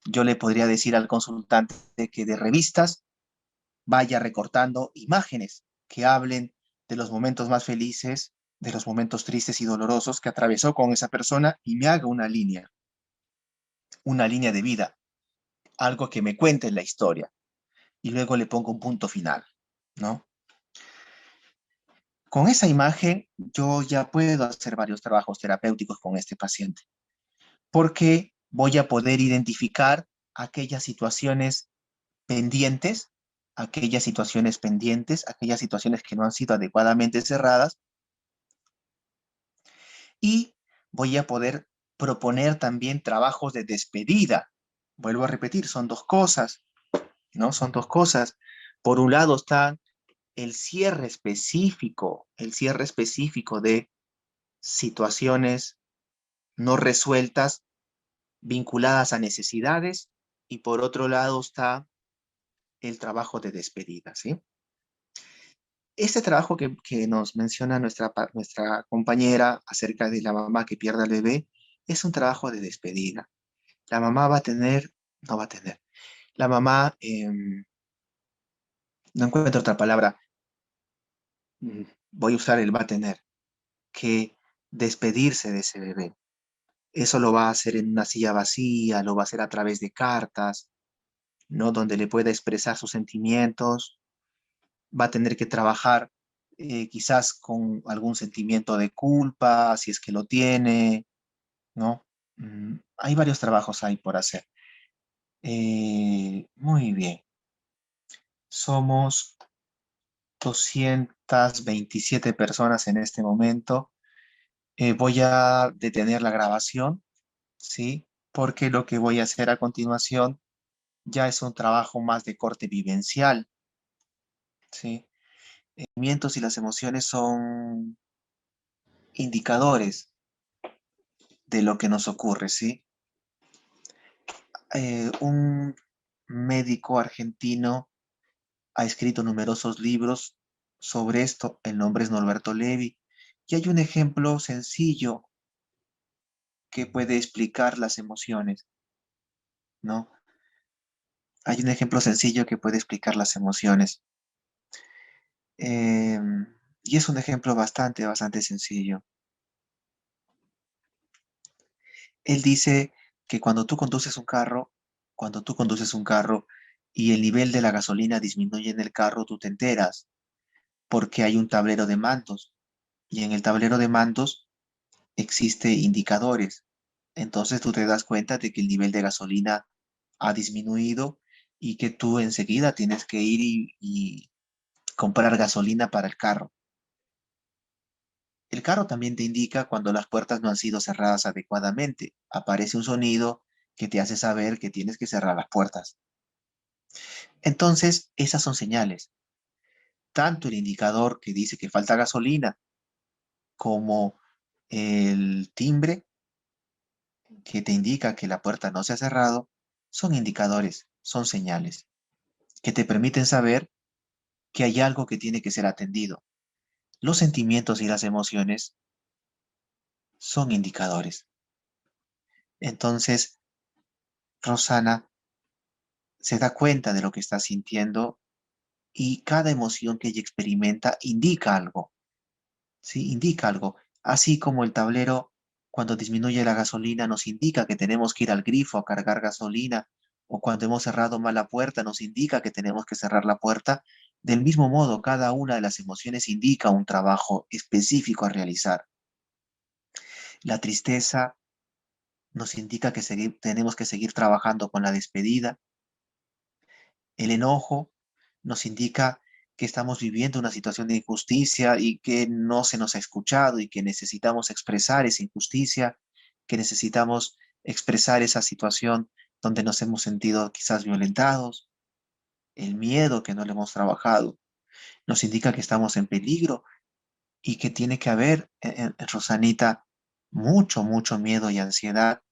yo le podría decir al consultante que de revistas vaya recortando imágenes que hablen de los momentos más felices, de los momentos tristes y dolorosos que atravesó con esa persona y me haga una línea de vida, algo que me cuente la historia y luego le pongo un punto final, ¿no? Con esa imagen yo ya puedo hacer varios trabajos terapéuticos con este paciente, porque voy a poder identificar aquellas situaciones pendientes, aquellas situaciones que no han sido adecuadamente cerradas y voy a poder proponer también trabajos de despedida. Vuelvo a repetir, son dos cosas, ¿no? Son dos cosas. Por un lado está el cierre específico de situaciones no resueltas vinculadas a necesidades y por otro lado está el trabajo de despedida, ¿sí? Este trabajo que nos menciona nuestra compañera acerca de la mamá que pierde al bebé es un trabajo de despedida. La mamá no va a tener, la mamá, no encuentro otra palabra, voy a usar el va a tener, que despedirse de ese bebé. Eso lo va a hacer en una silla vacía, lo va a hacer a través de cartas, ¿no? Donde le pueda expresar sus sentimientos, va a tener que trabajar quizás con algún sentimiento de culpa, si es que lo tiene, ¿no? Hay varios trabajos ahí por hacer. Muy bien. Somos 227 personas en este momento. Voy a detener la grabación, ¿sí? Porque lo que voy a hacer a continuación ya es un trabajo más de corte vivencial, ¿sí? Los sentimientos y las emociones son indicadores de lo que nos ocurre, ¿sí? Un médico argentino ha escrito numerosos libros sobre esto, el nombre es Norberto Levi, y hay un ejemplo sencillo que puede explicar las emociones, ¿no? Hay un ejemplo sencillo que puede explicar las emociones. Y es un ejemplo bastante sencillo. Él dice que cuando tú conduces un carro y el nivel de la gasolina disminuye en el carro, tú te enteras porque hay un tablero de mandos y en el tablero de mandos existe indicadores. Entonces tú te das cuenta de que el nivel de gasolina ha disminuido y que tú enseguida tienes que ir y comprar gasolina para el carro. El carro también te indica cuando las puertas no han sido cerradas adecuadamente. Aparece un sonido que te hace saber que tienes que cerrar las puertas. Entonces, esas son señales. Tanto el indicador que dice que falta gasolina como el timbre que te indica que la puerta no se ha cerrado son indicadores, son señales que te permiten saber que hay algo que tiene que ser atendido. Los sentimientos y las emociones son indicadores. Entonces, Rosana se da cuenta de lo que está sintiendo y cada emoción que ella experimenta indica algo, ¿sí? Indica algo. Así como el tablero, cuando disminuye la gasolina, nos indica que tenemos que ir al grifo a cargar gasolina, o cuando hemos cerrado mal la puerta, nos indica que tenemos que cerrar la puerta. Del mismo modo, cada una de las emociones indica un trabajo específico a realizar. La tristeza nos indica que tenemos que seguir trabajando con la despedida. El enojo nos indica que estamos viviendo una situación de injusticia y que no se nos ha escuchado y que necesitamos expresar esa injusticia, que necesitamos expresar esa situación donde nos hemos sentido quizás violentados. El miedo que no le hemos trabajado nos indica que estamos en peligro y que tiene que haber en Rosanita mucho miedo y ansiedad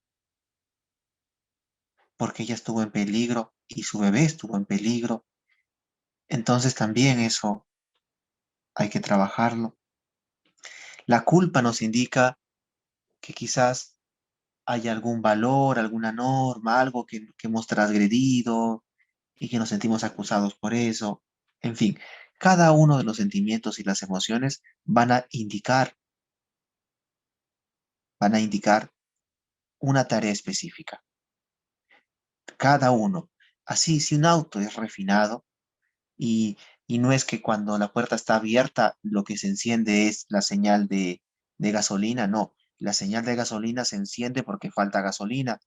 porque ella estuvo en peligro y su bebé estuvo en peligro. Entonces también eso hay que trabajarlo. La culpa nos indica que quizás hay algún valor, alguna norma, algo que hemos transgredido y que nos sentimos acusados por eso. En fin, cada uno de los sentimientos y las emociones van a indicar una tarea específica. Cada uno. Así, si un auto es refinado y, y no es que cuando la puerta está abierta lo que se enciende es la señal de gasolina, no. La señal de gasolina se enciende porque falta gasolina.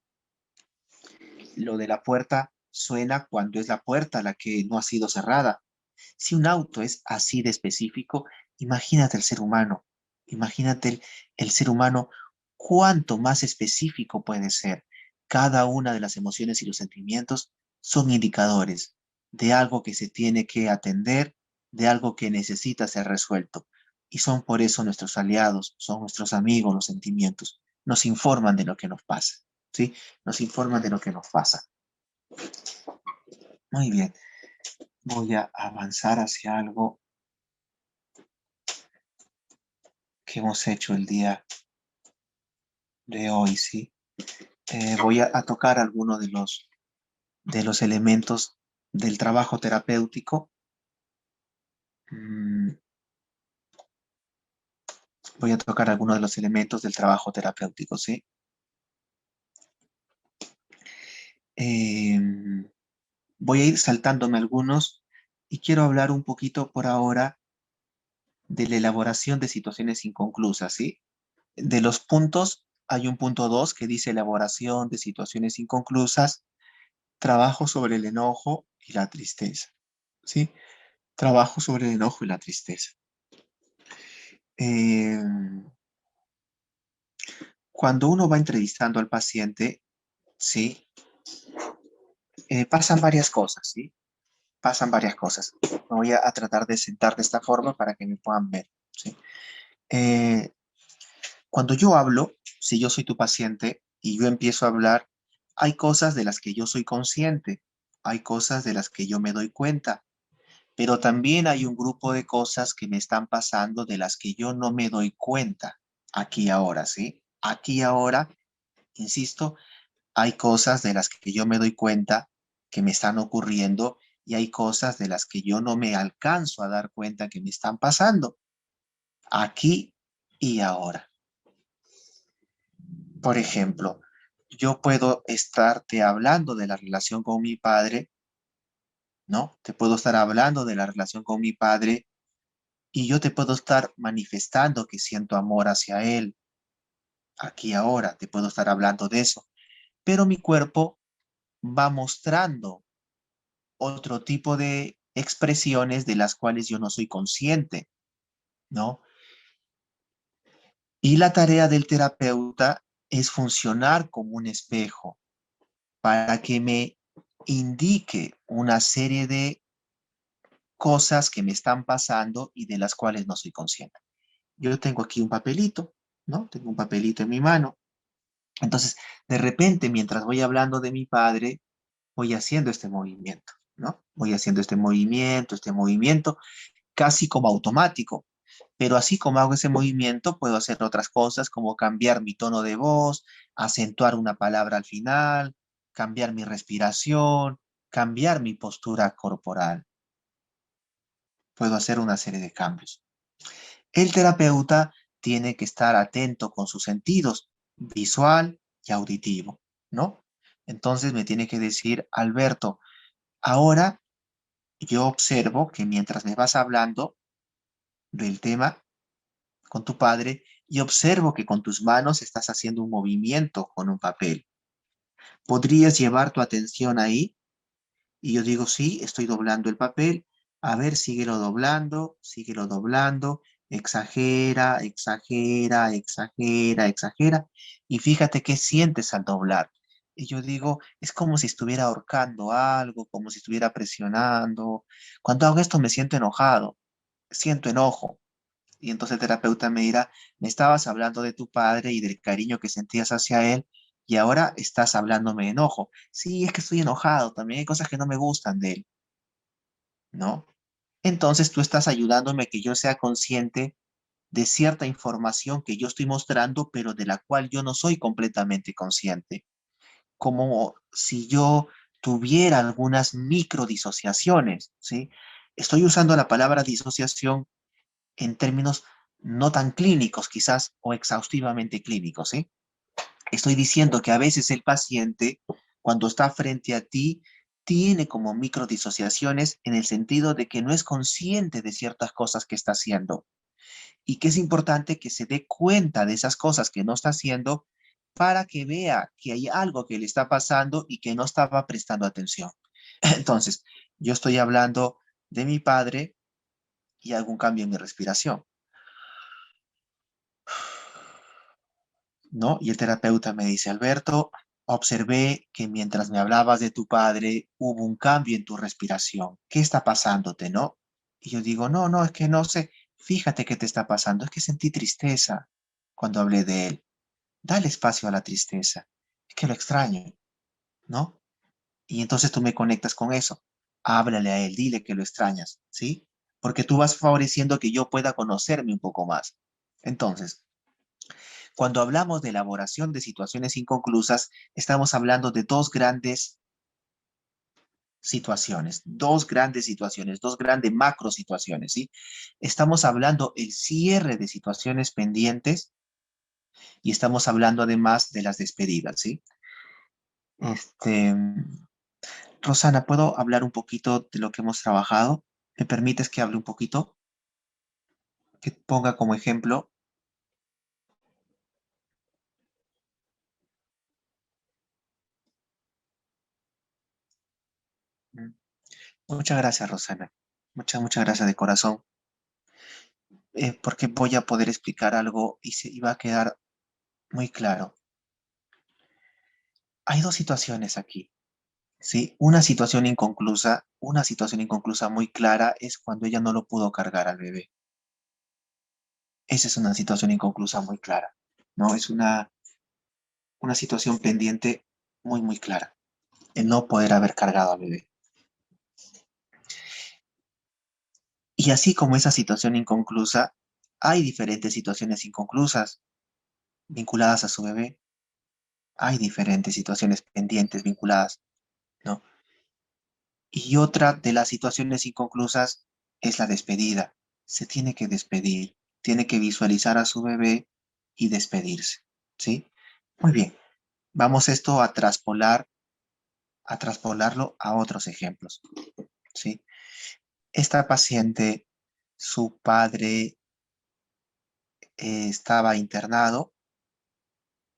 Lo de la puerta suena cuando es la puerta la que no ha sido cerrada. Si un auto es así de específico, imagínate el ser humano. Imagínate el ser humano, cuánto más específico puede ser. Cada una de las emociones y los sentimientos son indicadores de algo que se tiene que atender, de algo que necesita ser resuelto. Y son por eso nuestros aliados, son nuestros amigos los sentimientos. Nos informan de lo que nos pasa, ¿sí? Nos informan de lo que nos pasa. Muy bien, voy a avanzar hacia algo que hemos hecho el día de hoy, ¿sí? Voy a tocar algunos de los elementos del trabajo terapéutico. Mm, Voy a tocar algunos de los elementos del trabajo terapéutico, ¿sí? Eh, Voy a ir saltándome algunos y quiero hablar un poquito por ahora de la elaboración de situaciones inconclusas, ¿sí? De los puntos, hay un punto 2 que dice elaboración de situaciones inconclusas, trabajo sobre el enojo y la tristeza, ¿sí? Trabajo sobre el enojo y la tristeza. Eh, Cuando uno va entrevistando al paciente, ¿sí? Pasan varias cosas, ¿sí? Pasan varias cosas. Me voy a tratar de sentar de esta forma para que me puedan ver, ¿sí? Eh, Cuando yo hablo, si yo soy tu paciente y yo empiezo a hablar, hay cosas de las que yo soy consciente, hay cosas de las que yo me doy cuenta, pero también hay un grupo de cosas que me están pasando de las que yo no me doy cuenta aquí y ahora, ¿sí? Aquí y ahora, insisto, hay cosas de las que yo me doy cuenta que me están ocurriendo y hay cosas de las que yo no me alcanzo a dar cuenta que me están pasando aquí y ahora. Por ejemplo, yo puedo estarte hablando de la relación con mi padre, ¿no? Te puedo estar hablando de la relación con mi padre y yo te puedo estar manifestando que siento amor hacia él, aquí ahora, te puedo estar hablando de eso, pero mi cuerpo va mostrando otro tipo de expresiones de las cuales yo no soy consciente, ¿no? Y la tarea del terapeuta es funcionar como un espejo para que me indique una serie de cosas que me están pasando y de las cuales no soy consciente. Yo tengo aquí un papelito, ¿no? Tengo un papelito en mi mano. Entonces, de repente, mientras voy hablando de mi padre, voy haciendo este movimiento, ¿no? Voy haciendo este movimiento, casi como automático. Pero así como hago ese movimiento, puedo hacer otras cosas como cambiar mi tono de voz, acentuar una palabra al final, cambiar mi respiración, cambiar mi postura corporal. Puedo hacer una serie de cambios. El terapeuta tiene que estar atento con sus sentidos, visual y auditivo, ¿no? Entonces me tiene que decir, Alberto, ahora yo observo que mientras me vas hablando del tema con tu padre, y observo que con tus manos estás haciendo un movimiento con un papel. ¿Podrías llevar tu atención ahí? Y yo digo, sí, estoy doblando el papel. A ver, síguelo doblando. Exagera, exagera, exagera, exagera. Y fíjate qué sientes al doblar. Y yo digo, es como si estuviera ahorcando algo, como si estuviera presionando. Cuando hago esto me siento enojado, siento enojo. Y entonces el terapeuta me dirá, me estabas hablando de tu padre y del cariño que sentías hacia él y ahora estás hablándome de enojo. Sí, es que estoy enojado, también hay cosas que no me gustan de él, ¿no? Entonces tú estás ayudándome a que yo sea consciente de cierta información que yo estoy mostrando, pero de la cual yo no soy completamente consciente. Como si yo tuviera algunas microdisociaciones, ¿sí? Estoy usando la palabra disociación en términos no tan clínicos quizás o exhaustivamente clínicos, ¿sí? Estoy diciendo que a veces el paciente, cuando está frente a ti, tiene como microdisociaciones en el sentido de que no es consciente de ciertas cosas que está haciendo y que es importante que se dé cuenta de esas cosas que no está haciendo para que vea que hay algo que le está pasando y que no estaba prestando atención. Entonces, yo estoy hablando de mi padre y hago un cambio en mi respiración. ¿No? Y el terapeuta me dice, Alberto, observé que mientras me hablabas de tu padre hubo un cambio en tu respiración. ¿Qué está pasándote, no? Y yo digo, no, no, es que no sé, fíjate qué te está pasando, es que sentí tristeza cuando hablé de él. Dale espacio a la tristeza, es que lo extraño, ¿no? Y entonces tú me conectas con eso. Háblale a él, dile que lo extrañas, ¿sí? Porque tú vas favoreciendo que yo pueda conocerme un poco más. Entonces, cuando hablamos de elaboración de situaciones inconclusas, estamos hablando de dos grandes macro situaciones, ¿sí? Estamos hablando el cierre de situaciones pendientes y estamos hablando además de las despedidas, ¿sí? Este, Rosana, ¿puedo hablar un poquito de lo que hemos trabajado? ¿Me permites que hable un poquito? Que ponga como ejemplo. Mm. Muchas gracias, Rosana. Muchas gracias de corazón. Porque voy a poder explicar algo y va a quedar muy claro. Hay dos situaciones aquí, ¿sí? Una situación inconclusa muy clara es cuando ella no lo pudo cargar al bebé. Esa es una situación inconclusa muy clara, ¿no? Es una situación pendiente muy clara, el no poder haber cargado al bebé. Y así como esa situación inconclusa, hay diferentes situaciones inconclusas vinculadas a su bebé. Hay diferentes situaciones pendientes vinculadas, ¿no? Y otra de las situaciones inconclusas es la despedida. Se tiene que despedir, tiene que visualizar a su bebé y despedirse, ¿sí? Muy bien, vamos esto a traspolarlo a otros ejemplos, ¿sí? Esta paciente, su padre estaba internado,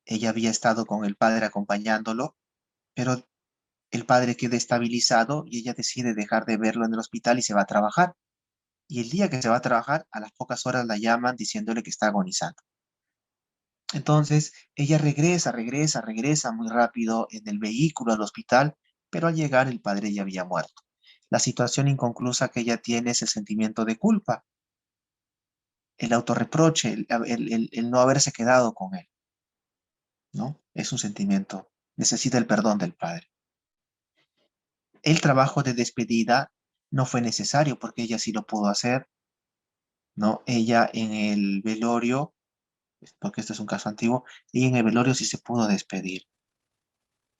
ella había estado con el padre acompañándolo, pero el padre queda estabilizado y ella decide dejar de verlo en el hospital y se va a trabajar. Y el día que se va a trabajar, a las pocas horas la llaman diciéndole que está agonizando. Entonces, ella regresa muy rápido en el vehículo al hospital, pero al llegar el padre ya había muerto. La situación inconclusa que ella tiene es el sentimiento de culpa, el autorreproche, el no haberse quedado con él, ¿no? Es un sentimiento, necesita el perdón del padre. El trabajo de despedida no fue necesario porque ella sí lo pudo hacer, ¿no? Ella en el velorio, porque este es un caso antiguo, y en el velorio sí se pudo despedir.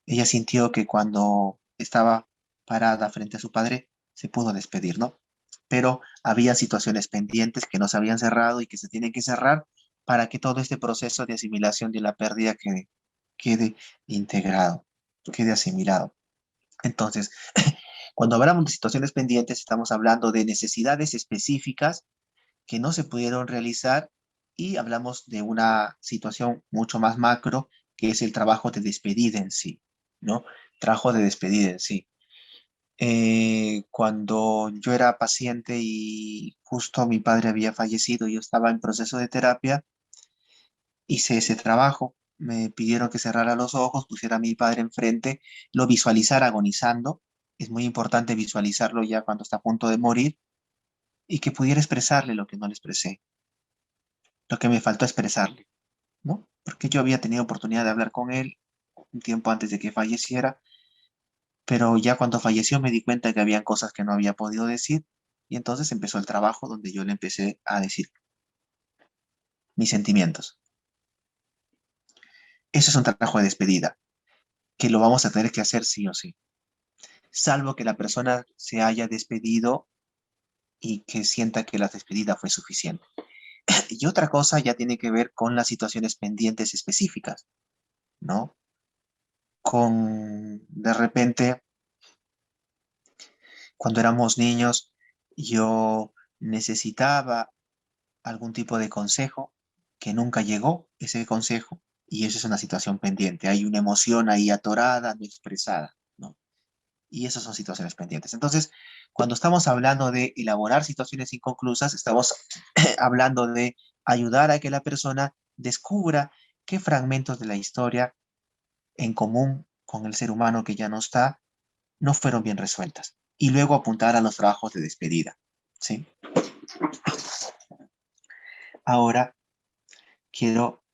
Ella sintió que cuando estaba parada frente a su padre, se pudo despedir, ¿no? Pero había situaciones pendientes que no se habían cerrado y que se tienen que cerrar para que todo este proceso de asimilación de la pérdida quede integrado, quede asimilado. Entonces, cuando hablamos de situaciones pendientes, estamos hablando de necesidades específicas que no se pudieron realizar y hablamos de una situación mucho más macro, que es el trabajo de despedida en sí, ¿no? Trabajo de despedida en sí. Cuando yo era paciente y justo mi padre había fallecido, yo estaba en proceso de terapia, hice ese trabajo. Me pidieron que cerrara los ojos, pusiera a mi padre enfrente, lo visualizara agonizando. Es muy importante visualizarlo ya cuando está a punto de morir y que pudiera expresarle lo que no le expresé, lo que me faltó expresarle, ¿no? Porque yo había tenido oportunidad de hablar con él un tiempo antes de que falleciera, pero ya cuando falleció me di cuenta que habían cosas que no había podido decir y entonces empezó el trabajo donde yo le empecé a decir mis sentimientos. Eso es un trabajo de despedida, que lo vamos a tener que hacer sí o sí, salvo que la persona se haya despedido y que sienta que la despedida fue suficiente. Y otra cosa ya tiene que ver con las situaciones pendientes específicas, ¿no? Con, de repente, cuando éramos niños, yo necesitaba algún tipo de consejo que nunca llegó ese consejo y eso es una situación pendiente. Hay una emoción ahí atorada, no expresada, ¿no? Y esas son situaciones pendientes. Entonces, cuando estamos hablando de elaborar situaciones inconclusas, estamos hablando de ayudar a que la persona descubra qué fragmentos de la historia en común con el ser humano que ya no está no fueron bien resueltas. Y luego apuntar a los trabajos de despedida, ¿sí? Ahora quiero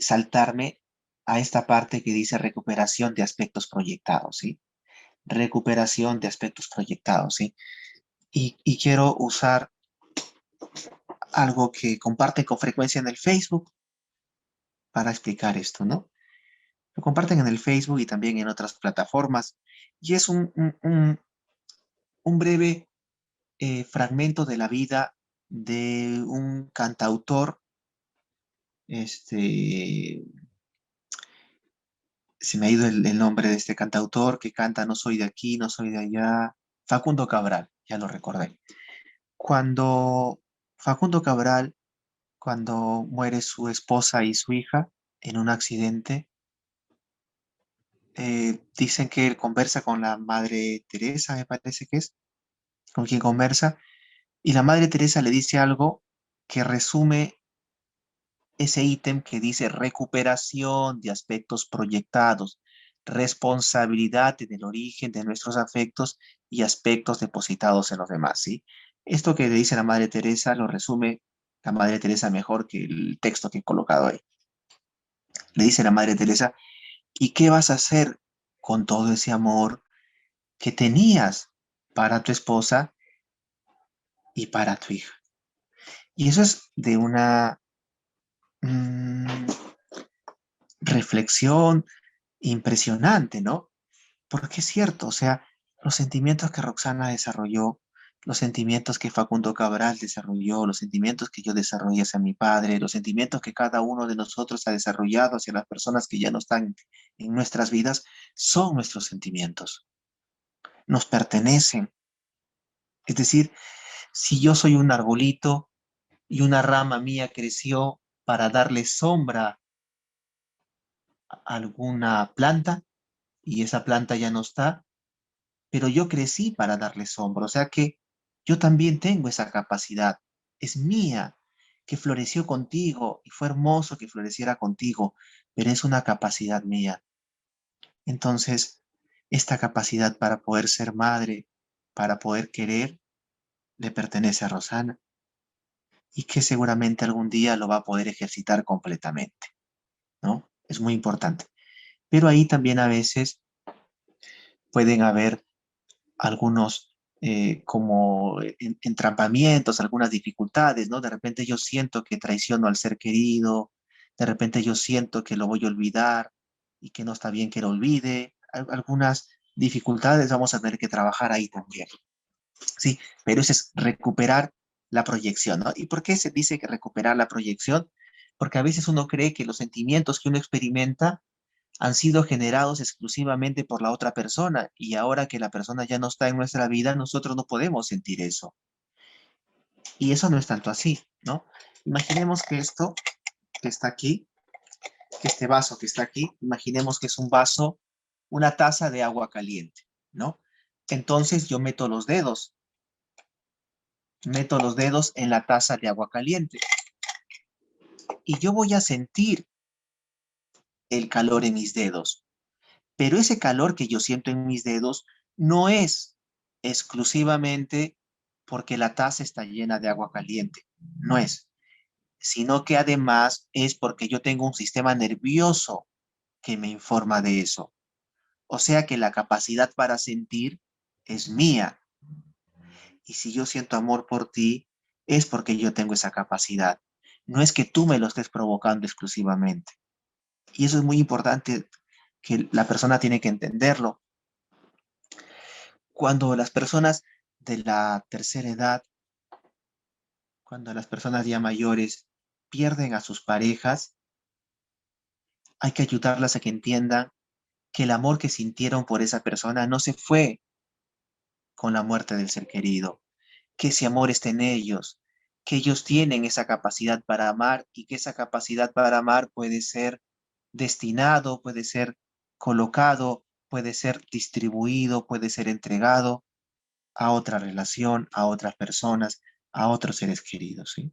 saltarme a esta parte que dice recuperación de aspectos proyectados, ¿sí? Recuperación de aspectos proyectados, ¿sí? Y quiero usar algo que comparten con frecuencia en el Facebook para explicar esto, ¿no? Lo comparten en el Facebook y también en otras plataformas. Y es un breve fragmento de la vida de un cantautor, este, se me ha ido el nombre de este cantautor que canta No soy de aquí, no soy de allá, Facundo Cabral, ya lo recordé. Cuando Facundo Cabral, cuando muere su esposa y su hija en un accidente, dicen que él conversa con la Madre Teresa, me parece que es, con quien conversa, y la Madre Teresa le dice algo que resume ese ítem que dice recuperación de aspectos proyectados, responsabilidad en el origen de nuestros afectos y aspectos depositados en los demás, ¿sí? Esto que le dice la Madre Teresa lo resume la Madre Teresa mejor que el texto que he colocado ahí. Le dice la Madre Teresa, ¿y qué vas a hacer con todo ese amor que tenías para tu esposa y para tu hija? Y eso es de una mm, reflexión impresionante, ¿no? Porque es cierto, o sea, los sentimientos que Roxana desarrolló, los sentimientos que Facundo Cabral desarrolló, los sentimientos que yo desarrollé hacia mi padre, los sentimientos que cada uno de nosotros ha desarrollado hacia las personas que ya no están en nuestras vidas, son nuestros sentimientos, nos pertenecen. Es decir, si yo soy un arbolito y una rama mía creció para darle sombra a alguna planta y esa planta ya no está, pero yo crecí para darle sombra, o sea que yo también tengo esa capacidad, es mía, que floreció contigo y fue hermoso que floreciera contigo, pero es una capacidad mía. Entonces, esta capacidad para poder ser madre, para poder querer, le pertenece a Rosana y que seguramente algún día lo va a poder ejercitar completamente, ¿no? Es muy importante. Pero ahí también a veces pueden haber algunos como entrampamientos, algunas dificultades, ¿no? De repente yo siento que traiciono al ser querido, de repente yo siento que lo voy a olvidar y que no está bien que lo olvide. Algunas dificultades vamos a tener que trabajar ahí también, ¿sí? Pero eso es recuperar la proyección, ¿no? ¿Y por qué se dice que recuperar la proyección? Porque a veces uno cree que los sentimientos que uno experimenta han sido generados exclusivamente por la otra persona y ahora que la persona ya no está en nuestra vida, nosotros no podemos sentir eso. Y eso no es tanto así, ¿no? Imaginemos que esto que está aquí, que este vaso que está aquí, imaginemos que es un vaso, una taza de agua caliente, ¿no? Entonces yo meto los dedos en la taza de agua caliente y yo voy a sentir el calor en mis dedos. Pero ese calor que yo siento en mis dedos no es exclusivamente porque la taza está llena de agua caliente, no es, sino que además es porque yo tengo un sistema nervioso que me informa de eso. O sea que la capacidad para sentir es mía. Y si yo siento amor por ti, es porque yo tengo esa capacidad. No es que tú me lo estés provocando exclusivamente. Y eso es muy importante que la persona tiene que entenderlo. Cuando las personas de la tercera edad, cuando las personas ya mayores pierden a sus parejas, hay que ayudarlas a que entiendan que el amor que sintieron por esa persona no se fue con la muerte del ser querido, que ese amor está en ellos, que ellos tienen esa capacidad para amar y que esa capacidad para amar puede ser destinado, puede ser colocado, puede ser distribuido, puede ser entregado a otra relación, a otras personas, a otros seres queridos, ¿sí?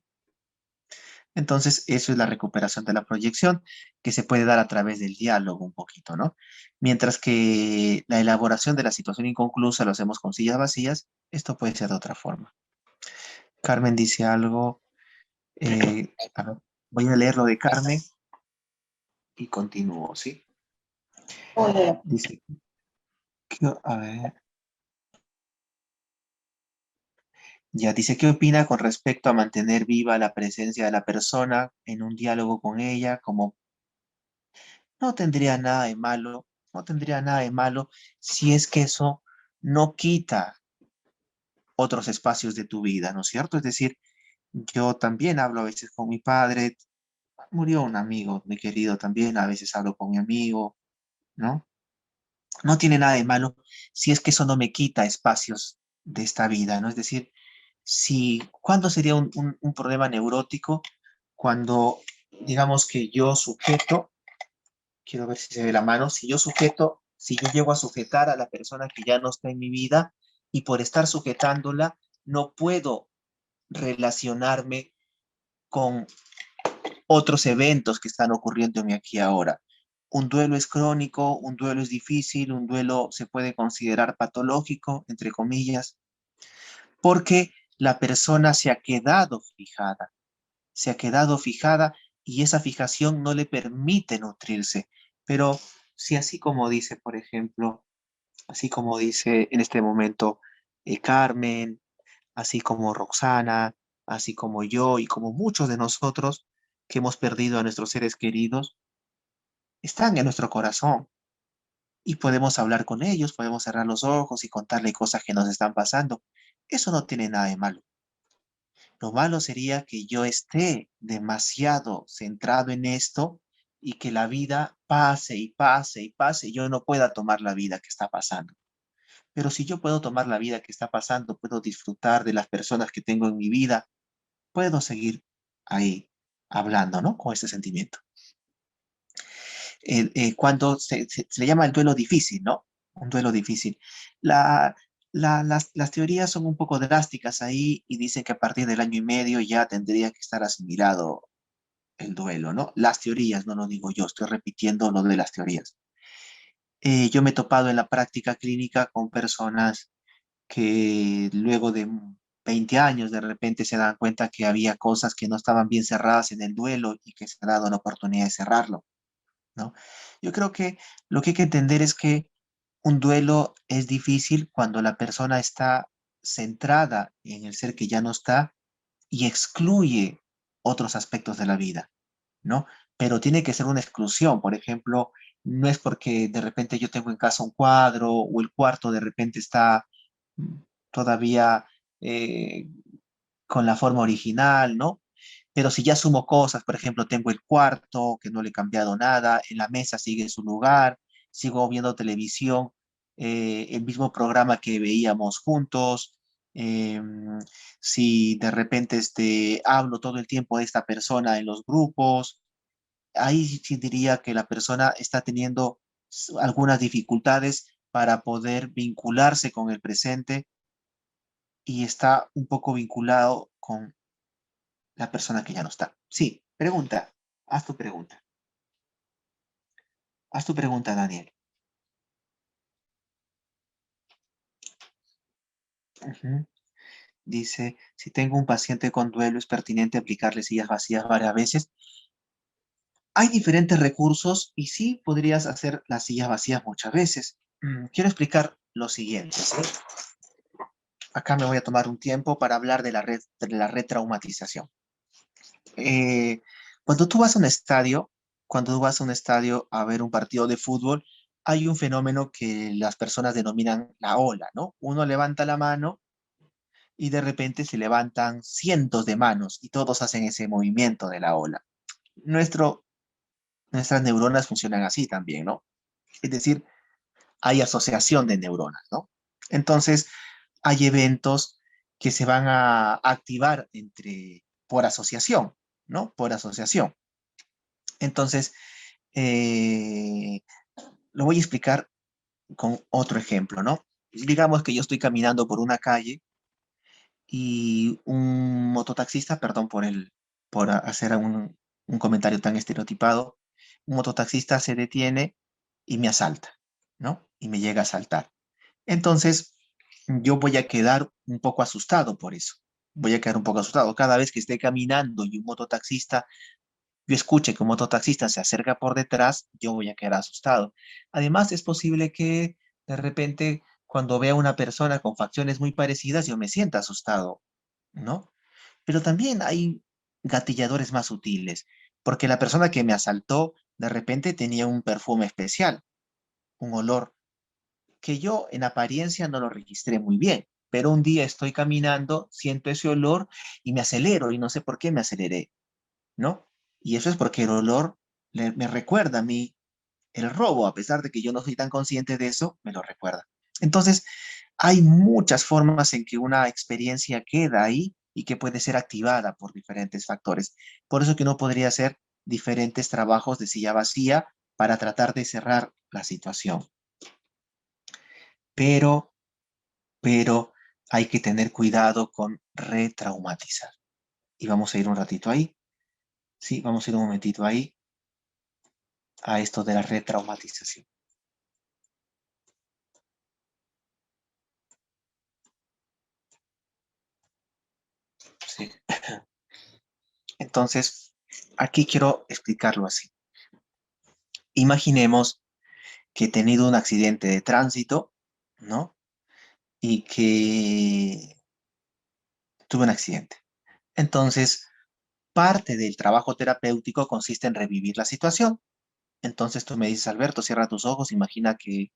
Entonces, eso es la recuperación de la proyección que se puede dar a través del diálogo un poquito, ¿no? Mientras que la elaboración de la situación inconclusa lo hacemos con sillas vacías, esto puede ser de otra forma. Carmen dice algo, a ver, voy a leer lo de Carmen y continúo, ¿sí? Oye, Dice, a ver, ya dice, ¿qué opina con respecto a mantener viva la presencia de la persona en un diálogo con ella? Como no tendría nada de malo, no tendría nada de malo si es que eso no quita otros espacios de tu vida, ¿no es cierto? Es decir, yo también hablo a veces con mi padre, murió un amigo, mi querido también, a veces hablo con mi amigo, ¿no? No tiene nada de malo si es que eso no me quita espacios de esta vida, ¿no? Es decir, si, ¿cuándo sería un problema neurótico? Cuando, digamos que yo sujeto, quiero ver si se ve la mano, si yo sujeto, si yo llego a sujetar a la persona que ya no está en mi vida y por estar sujetándola no puedo relacionarme con otros eventos que están ocurriéndome aquí ahora. Un duelo es crónico, un duelo es difícil, un duelo se puede considerar patológico, entre comillas, porque la persona se ha quedado fijada y esa fijación no le permite nutrirse. Pero si así como dice, por ejemplo, así como dice en este momento Carmen, así como Roxana, así como yo y como muchos de nosotros que hemos perdido a nuestros seres queridos, están en nuestro corazón y podemos hablar con ellos, podemos cerrar los ojos y contarle cosas que nos están pasando. Eso no tiene nada de malo. Lo malo sería que yo esté demasiado centrado en esto y que la vida pase y pase y pase y yo no pueda tomar la vida que está pasando. Pero si yo puedo tomar la vida que está pasando, puedo disfrutar de las personas que tengo en mi vida, puedo seguir ahí hablando, ¿no? Con ese sentimiento. Cuando se le llama el duelo difícil, ¿no? Un duelo difícil. La, las teorías son un poco drásticas ahí y dicen que a partir del año y medio ya tendría que estar asimilado el duelo, ¿no? Las teorías, no lo digo yo, estoy repitiendo lo de las teorías. Yo me he topado en la práctica clínica con personas que luego de 20 años de repente se dan cuenta que había cosas que no estaban bien cerradas en el duelo y que se ha dado la oportunidad de cerrarlo, ¿no? Yo creo que lo que hay que entender es que un duelo es difícil cuando la persona está centrada en el ser que ya no está y excluye otros aspectos de la vida, ¿no? Pero tiene que ser una exclusión. Por ejemplo, no es porque de repente yo tengo en casa un cuadro o el cuarto de repente está mm, todavía eh, con la forma original, ¿no? Pero si ya sumo cosas, por ejemplo, tengo el cuarto, que no le he cambiado nada, en la mesa sigue en su lugar, sigo viendo televisión, el mismo programa que veíamos juntos, si de repente hablo todo el tiempo de esta persona en los grupos, ahí sí diría que la persona está teniendo algunas dificultades para poder vincularse con el presente y está un poco vinculado con la persona que ya no está. Sí, pregunta. Haz tu pregunta. Haz tu pregunta, Daniel. Ujú. Dice, si tengo un paciente con duelo, ¿es pertinente aplicarle sillas vacías varias veces? Hay diferentes recursos y sí podrías hacer las sillas vacías muchas veces. Quiero explicar lo siguiente, ¿sí? Acá me voy a tomar un tiempo para hablar de la retraumatización. Eh, cuando tú vas a un estadio, cuando tú vas a un estadio a ver un partido de fútbol, hay un fenómeno que las personas denominan la ola, ¿no? Uno levanta la mano y de repente se levantan cientos de manos y todos hacen ese movimiento de la ola. Nuestro, nuestras neuronas funcionan así también, ¿no? Es decir, hay asociación de neuronas, ¿no? Entonces, hay eventos que se van a activar por asociación, ¿no? Por asociación. Entonces, eh, lo voy a explicar con otro ejemplo, ¿no? Digamos que yo estoy caminando por una calle y un mototaxista, perdón por hacer un comentario tan estereotipado, un mototaxista se detiene y me asalta, ¿no? Y me llega a asaltar. Entonces, yo voy a quedar un poco asustado por eso. Voy a quedar un poco asustado. Cada vez que esté caminando y un mototaxista, yo escuche que un mototaxista se acerca por detrás, yo voy a quedar asustado. Además, es posible que de repente, cuando vea una persona con facciones muy parecidas, yo me sienta asustado, ¿no? Pero también hay gatilladores más sutiles, porque la persona que me asaltó de repente tenía un perfume especial, un olor que yo en apariencia no lo registré muy bien, pero un día estoy caminando, siento ese olor y me acelero y no sé por qué me aceleré, ¿no? Y eso es porque el olor me recuerda a mí el robo, a pesar de que yo no soy tan consciente de eso, me lo recuerda. Entonces, hay muchas formas en que una experiencia queda ahí y que puede ser activada por diferentes factores. Por eso que uno podría hacer diferentes trabajos de silla vacía para tratar de cerrar la situación. Pero, pero hay que tener cuidado con retraumatizar. Y vamos a ir un ratito ahí. Sí, vamos a ir un momentito ahí a esto de la retraumatización. Sí. Entonces, aquí quiero explicarlo así. Imaginemos que he tenido un accidente de tránsito, ¿no? Y que tuve un accidente. Entonces, parte del trabajo terapéutico consiste en revivir la situación. Entonces tú me dices, Alberto, cierra tus ojos, imagina que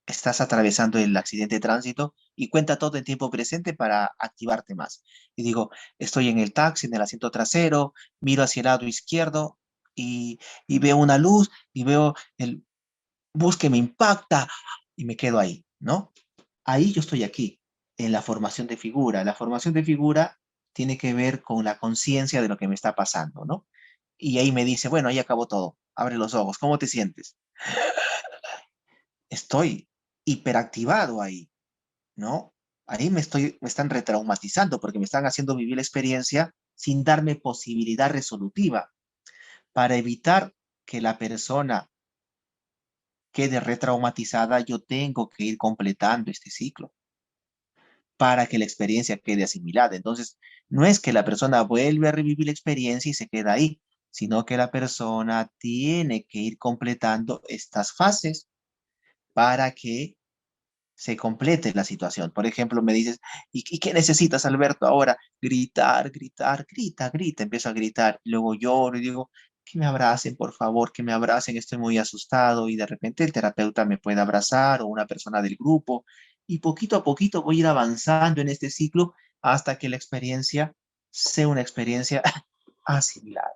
estás atravesando el accidente de tránsito y cuenta todo en tiempo presente para activarte más. Y digo, estoy en el taxi, en el asiento trasero, miro hacia el lado izquierdo y veo una luz y veo el bus que me impacta y me quedo ahí, ¿no? Ahí yo estoy aquí, en la formación de figura. La formación de figura tiene que ver con la conciencia de lo que me está pasando, ¿no? Y ahí me dice, bueno, ahí acabó todo. Abre los ojos, ¿cómo te sientes? Estoy hiperactivado ahí, ¿no? Ahí me están retraumatizando porque me están haciendo vivir la experiencia sin darme posibilidad resolutiva para evitar que la persona quede retraumatizada. Yo tengo que ir completando este ciclo para que la experiencia quede asimilada. Entonces, no es que la persona vuelve a revivir la experiencia y se queda ahí, sino que la persona tiene que ir completando estas fases para que se complete la situación. Por ejemplo, me dices, ¿y qué necesitas, Alberto, ahora? Gritar, gritar, grita, grita, empiezo a gritar. Luego lloro y digo, que me abracen, por favor, que me abracen, estoy muy asustado. Y de repente el terapeuta me puede abrazar o una persona del grupo. Y poquito a poquito voy a ir avanzando en este ciclo hasta que la experiencia sea una experiencia asimilada.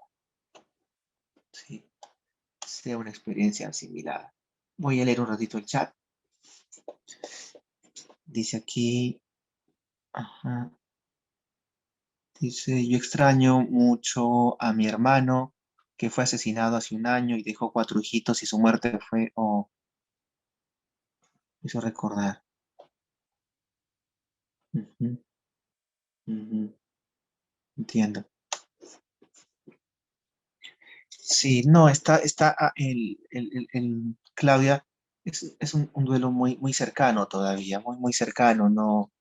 Sí, sea una experiencia asimilada. Voy a leer un ratito el chat. Dice aquí, ajá. Dice, yo extraño mucho a mi hermano que fue asesinado hace un año y dejó 4 hijitos y su muerte fue, oh, hizo recordar. Ujú, ujú, entiendo. Sí, no, Claudia, es un duelo muy, muy cercano todavía, muy, muy cercano, no,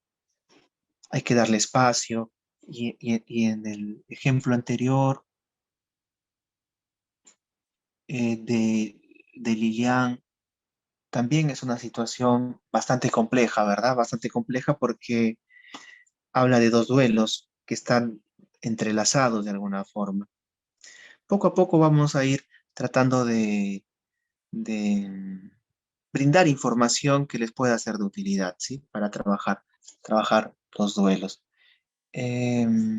hay que darle espacio. Y en el ejemplo anterior de Lilian, también es una situación bastante compleja, ¿verdad? Bastante compleja porque habla de dos duelos que están entrelazados de alguna forma. Poco a poco vamos a ir tratando de brindar información que les pueda ser de utilidad, ¿sí? Para trabajar los duelos. Em,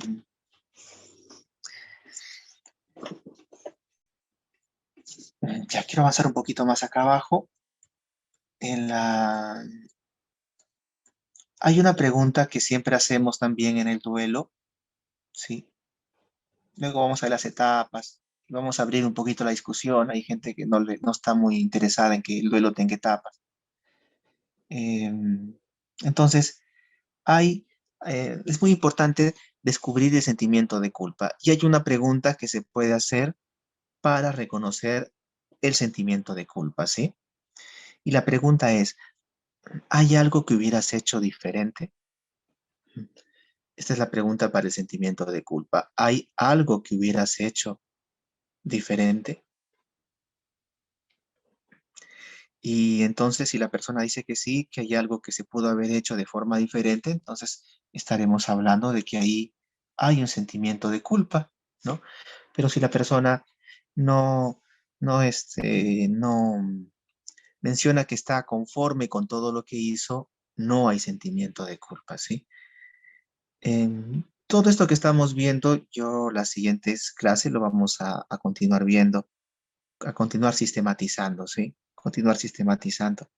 ya quiero avanzar un poquito más acá abajo. En la... Hay una pregunta que siempre hacemos también en el duelo, ¿sí? Luego vamos a ver las etapas y vamos a abrir un poquito la discusión. Hay gente que no está muy interesada en que el duelo tenga etapas. Entonces, hay, es muy importante descubrir el sentimiento de culpa. Y hay una pregunta que se puede hacer para reconocer el sentimiento de culpa, ¿sí? Y la pregunta es, ¿hay algo que hubieras hecho diferente? Esta es la pregunta para el sentimiento de culpa. ¿Hay algo que hubieras hecho diferente? Y entonces, si la persona dice que sí, que hay algo que se pudo haber hecho de forma diferente, entonces estaremos hablando de que ahí hay un sentimiento de culpa, ¿no? Pero si la persona no, no menciona que está conforme con todo lo que hizo, no hay sentimiento de culpa, ¿sí? Todo esto que estamos viendo, yo las siguientes clases lo vamos a continuar viendo, a continuar sistematizando, ¿sí? Continuar sistematizando.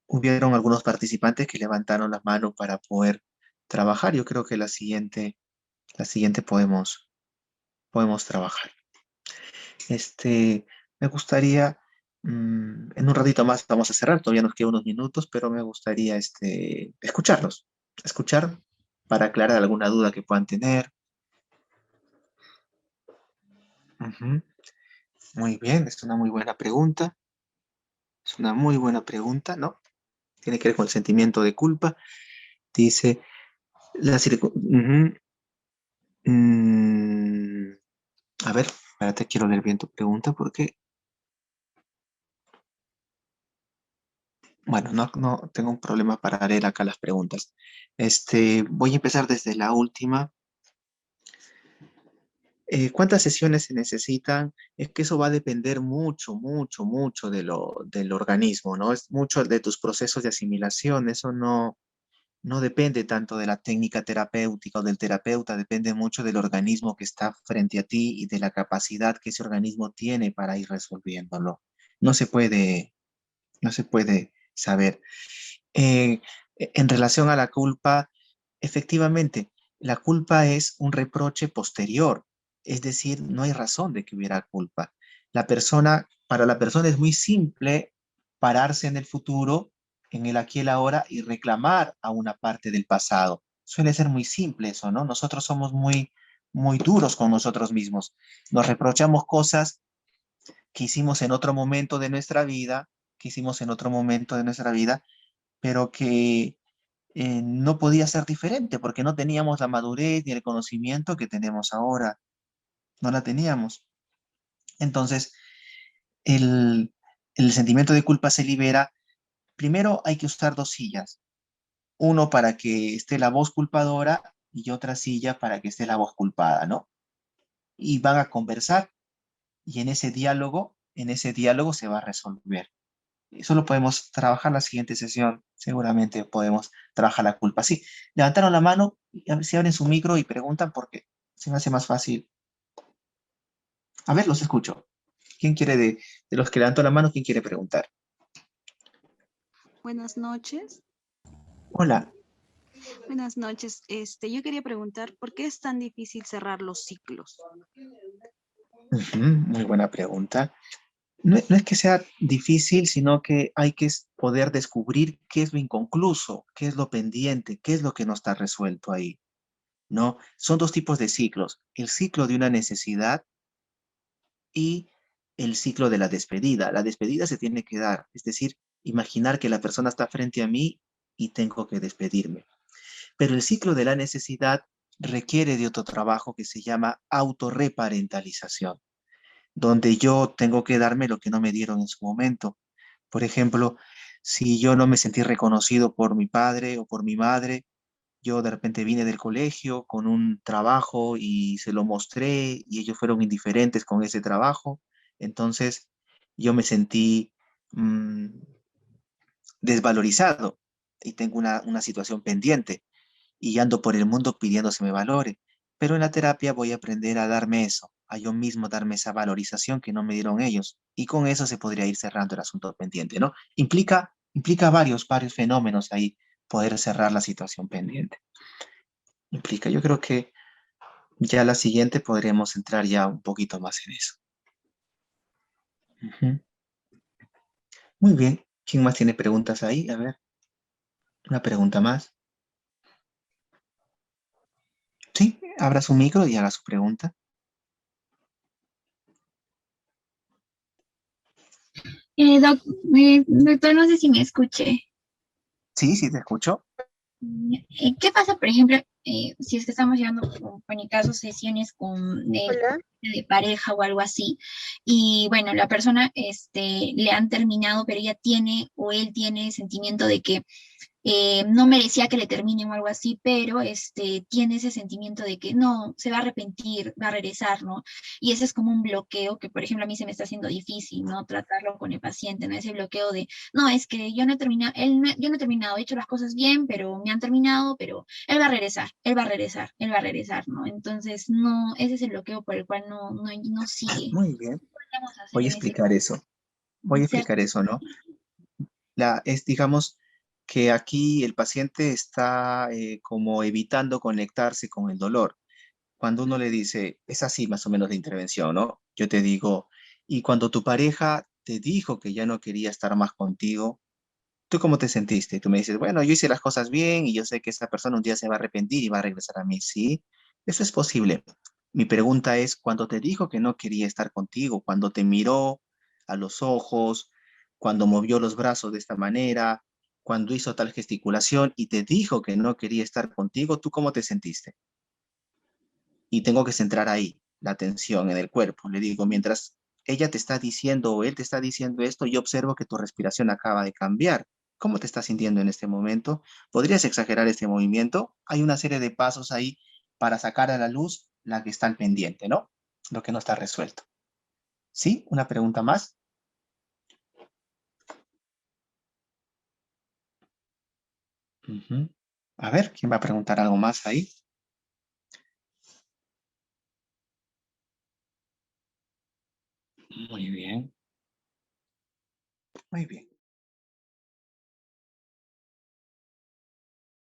Hubieron algunos participantes que levantaron la mano para poder trabajar. Yo creo que la siguiente podemos trabajar. Me gustaría, en un ratito más vamos a cerrar, todavía nos quedan unos minutos, pero me gustaría escuchar para aclarar alguna duda que puedan tener. Ujú. Muy bien, es una muy buena pregunta. Es una muy buena pregunta, ¿no? Tiene que ver con el sentimiento de culpa. Dice, ujú. Mm, a ver, espérate, quiero leer bien tu pregunta porque, bueno, no tengo un problema para leer acá las preguntas. Voy a empezar desde la última. ¿Cuántas sesiones se necesitan? Es que eso va a depender mucho, mucho, mucho del organismo, ¿no? Es mucho de tus procesos de asimilación. Eso no depende tanto de la técnica terapéutica o del terapeuta, depende mucho del organismo que está frente a ti y de la capacidad que ese organismo tiene para ir resolviéndolo. No se puede, no se puede saber. Eh, en relación a la culpa, efectivamente, la culpa es un reproche posterior, es decir, no hay razón de que hubiera culpa. Para la persona es muy simple pararse en el futuro, en el aquí y el ahora y reclamar a una parte del pasado. Suele ser muy simple eso, ¿no? Nosotros somos muy, muy duros con nosotros mismos. Nos reprochamos cosas que hicimos en otro momento de nuestra vida, que hicimos en otro momento de nuestra vida, pero que no podía ser diferente porque no teníamos la madurez ni el conocimiento que tenemos ahora. No la teníamos. Entonces, el, el sentimiento de culpa se libera. Primero hay que usar dos sillas. Uno para que esté la voz culpadora y otra silla para que esté la voz culpada, ¿no? Y van a conversar y en ese diálogo se va a resolver. Eso lo podemos trabajar la siguiente sesión. Seguramente podemos trabajar la culpa. Sí, levantaron la mano, y a ver si abren su micro y preguntan porque se me hace más fácil. A ver, los escucho. ¿Quién quiere de los que levantó la mano, quién quiere preguntar? Buenas noches. Hola. Buenas noches. Yo quería preguntar, ¿por qué es tan difícil cerrar los ciclos? Ujú, muy buena pregunta. No es que sea difícil, sino que hay que poder descubrir qué es lo inconcluso, qué es lo pendiente, qué es lo que no está resuelto ahí, ¿no? Son dos tipos de ciclos. El ciclo de una necesidad y el ciclo de la despedida. La despedida se tiene que dar, es decir, imaginar que la persona está frente a mí y tengo que despedirme. Pero el ciclo de la necesidad requiere de otro trabajo que se llama autorreparentalización, donde yo tengo que darme lo que no me dieron en su momento. Por ejemplo, si yo no me sentí reconocido por mi padre o por mi madre, yo de repente vine del colegio con un trabajo y se lo mostré y ellos fueron indiferentes con ese trabajo. Entonces yo me sentí mm, desvalorizado y tengo una situación pendiente y ando por el mundo pidiendo se me valore. Pero en la terapia voy a aprender a darme eso, a yo mismo darme esa valorización que no me dieron ellos. Y con eso se podría ir cerrando el asunto pendiente, ¿no? Implica varios fenómenos ahí poder cerrar la situación pendiente. Implica, yo creo que ya la siguiente podremos entrar ya un poquito más en eso. Ujú. Muy bien. ¿Quién más tiene preguntas ahí? A ver, una pregunta más. Sí, abra su micro y haga su pregunta. Doctor, no sé si me escuché. Sí, sí, te escucho. ¿Qué pasa, por ejemplo, si es que estamos llevando, por mi caso, sesiones Hola. de pareja o algo así? Y bueno, la persona le han terminado, pero ella tiene o él tiene sentimiento de que no merecía que le terminen o algo así, pero tiene ese sentimiento de que no, se va a arrepentir, va a regresar, ¿no? Y ese es como un bloqueo que, por ejemplo, a mí se me está haciendo difícil, ¿no? Tratarlo con el paciente, ¿no? Ese bloqueo de, no, es que yo no he terminado, yo no he terminado, he hecho las cosas bien, pero me han terminado, pero él va a regresar, él va a regresar, él va a regresar, ¿no? Entonces, no, ese es el bloqueo por el cual no sigue. Muy bien. ¿Qué podríamos hacer Voy a en ese explicar eso. Voy a ser? explicar eso, ¿no? Digamos que aquí el paciente está como evitando conectarse con el dolor. Cuando uno le dice, es así más o menos la intervención, ¿no? Yo te digo, y cuando tu pareja te dijo que ya no quería estar más contigo, ¿tú cómo te sentiste? Tú me dices, bueno, yo hice las cosas bien y yo sé que esta persona un día se va a arrepentir y va a regresar a mí. Sí, eso es posible. Mi pregunta es, cuando te dijo que no quería estar contigo, cuando te miró a los ojos, cuando movió los brazos de esta manera, cuando hizo tal gesticulación y te dijo que no quería estar contigo, ¿tú cómo te sentiste? Y tengo que centrar ahí la atención en el cuerpo. Le digo, mientras ella te está diciendo o él te está diciendo esto, yo observo que tu respiración acaba de cambiar. ¿Cómo te estás sintiendo en este momento? ¿Podrías exagerar este movimiento? Hay una serie de pasos ahí para sacar a la luz la que está al pendiente, ¿no? lo que no está resuelto. ¿Sí? ¿Una pregunta más? Ujú. A ver, ¿quién va a preguntar algo más ahí? Muy bien. Muy bien.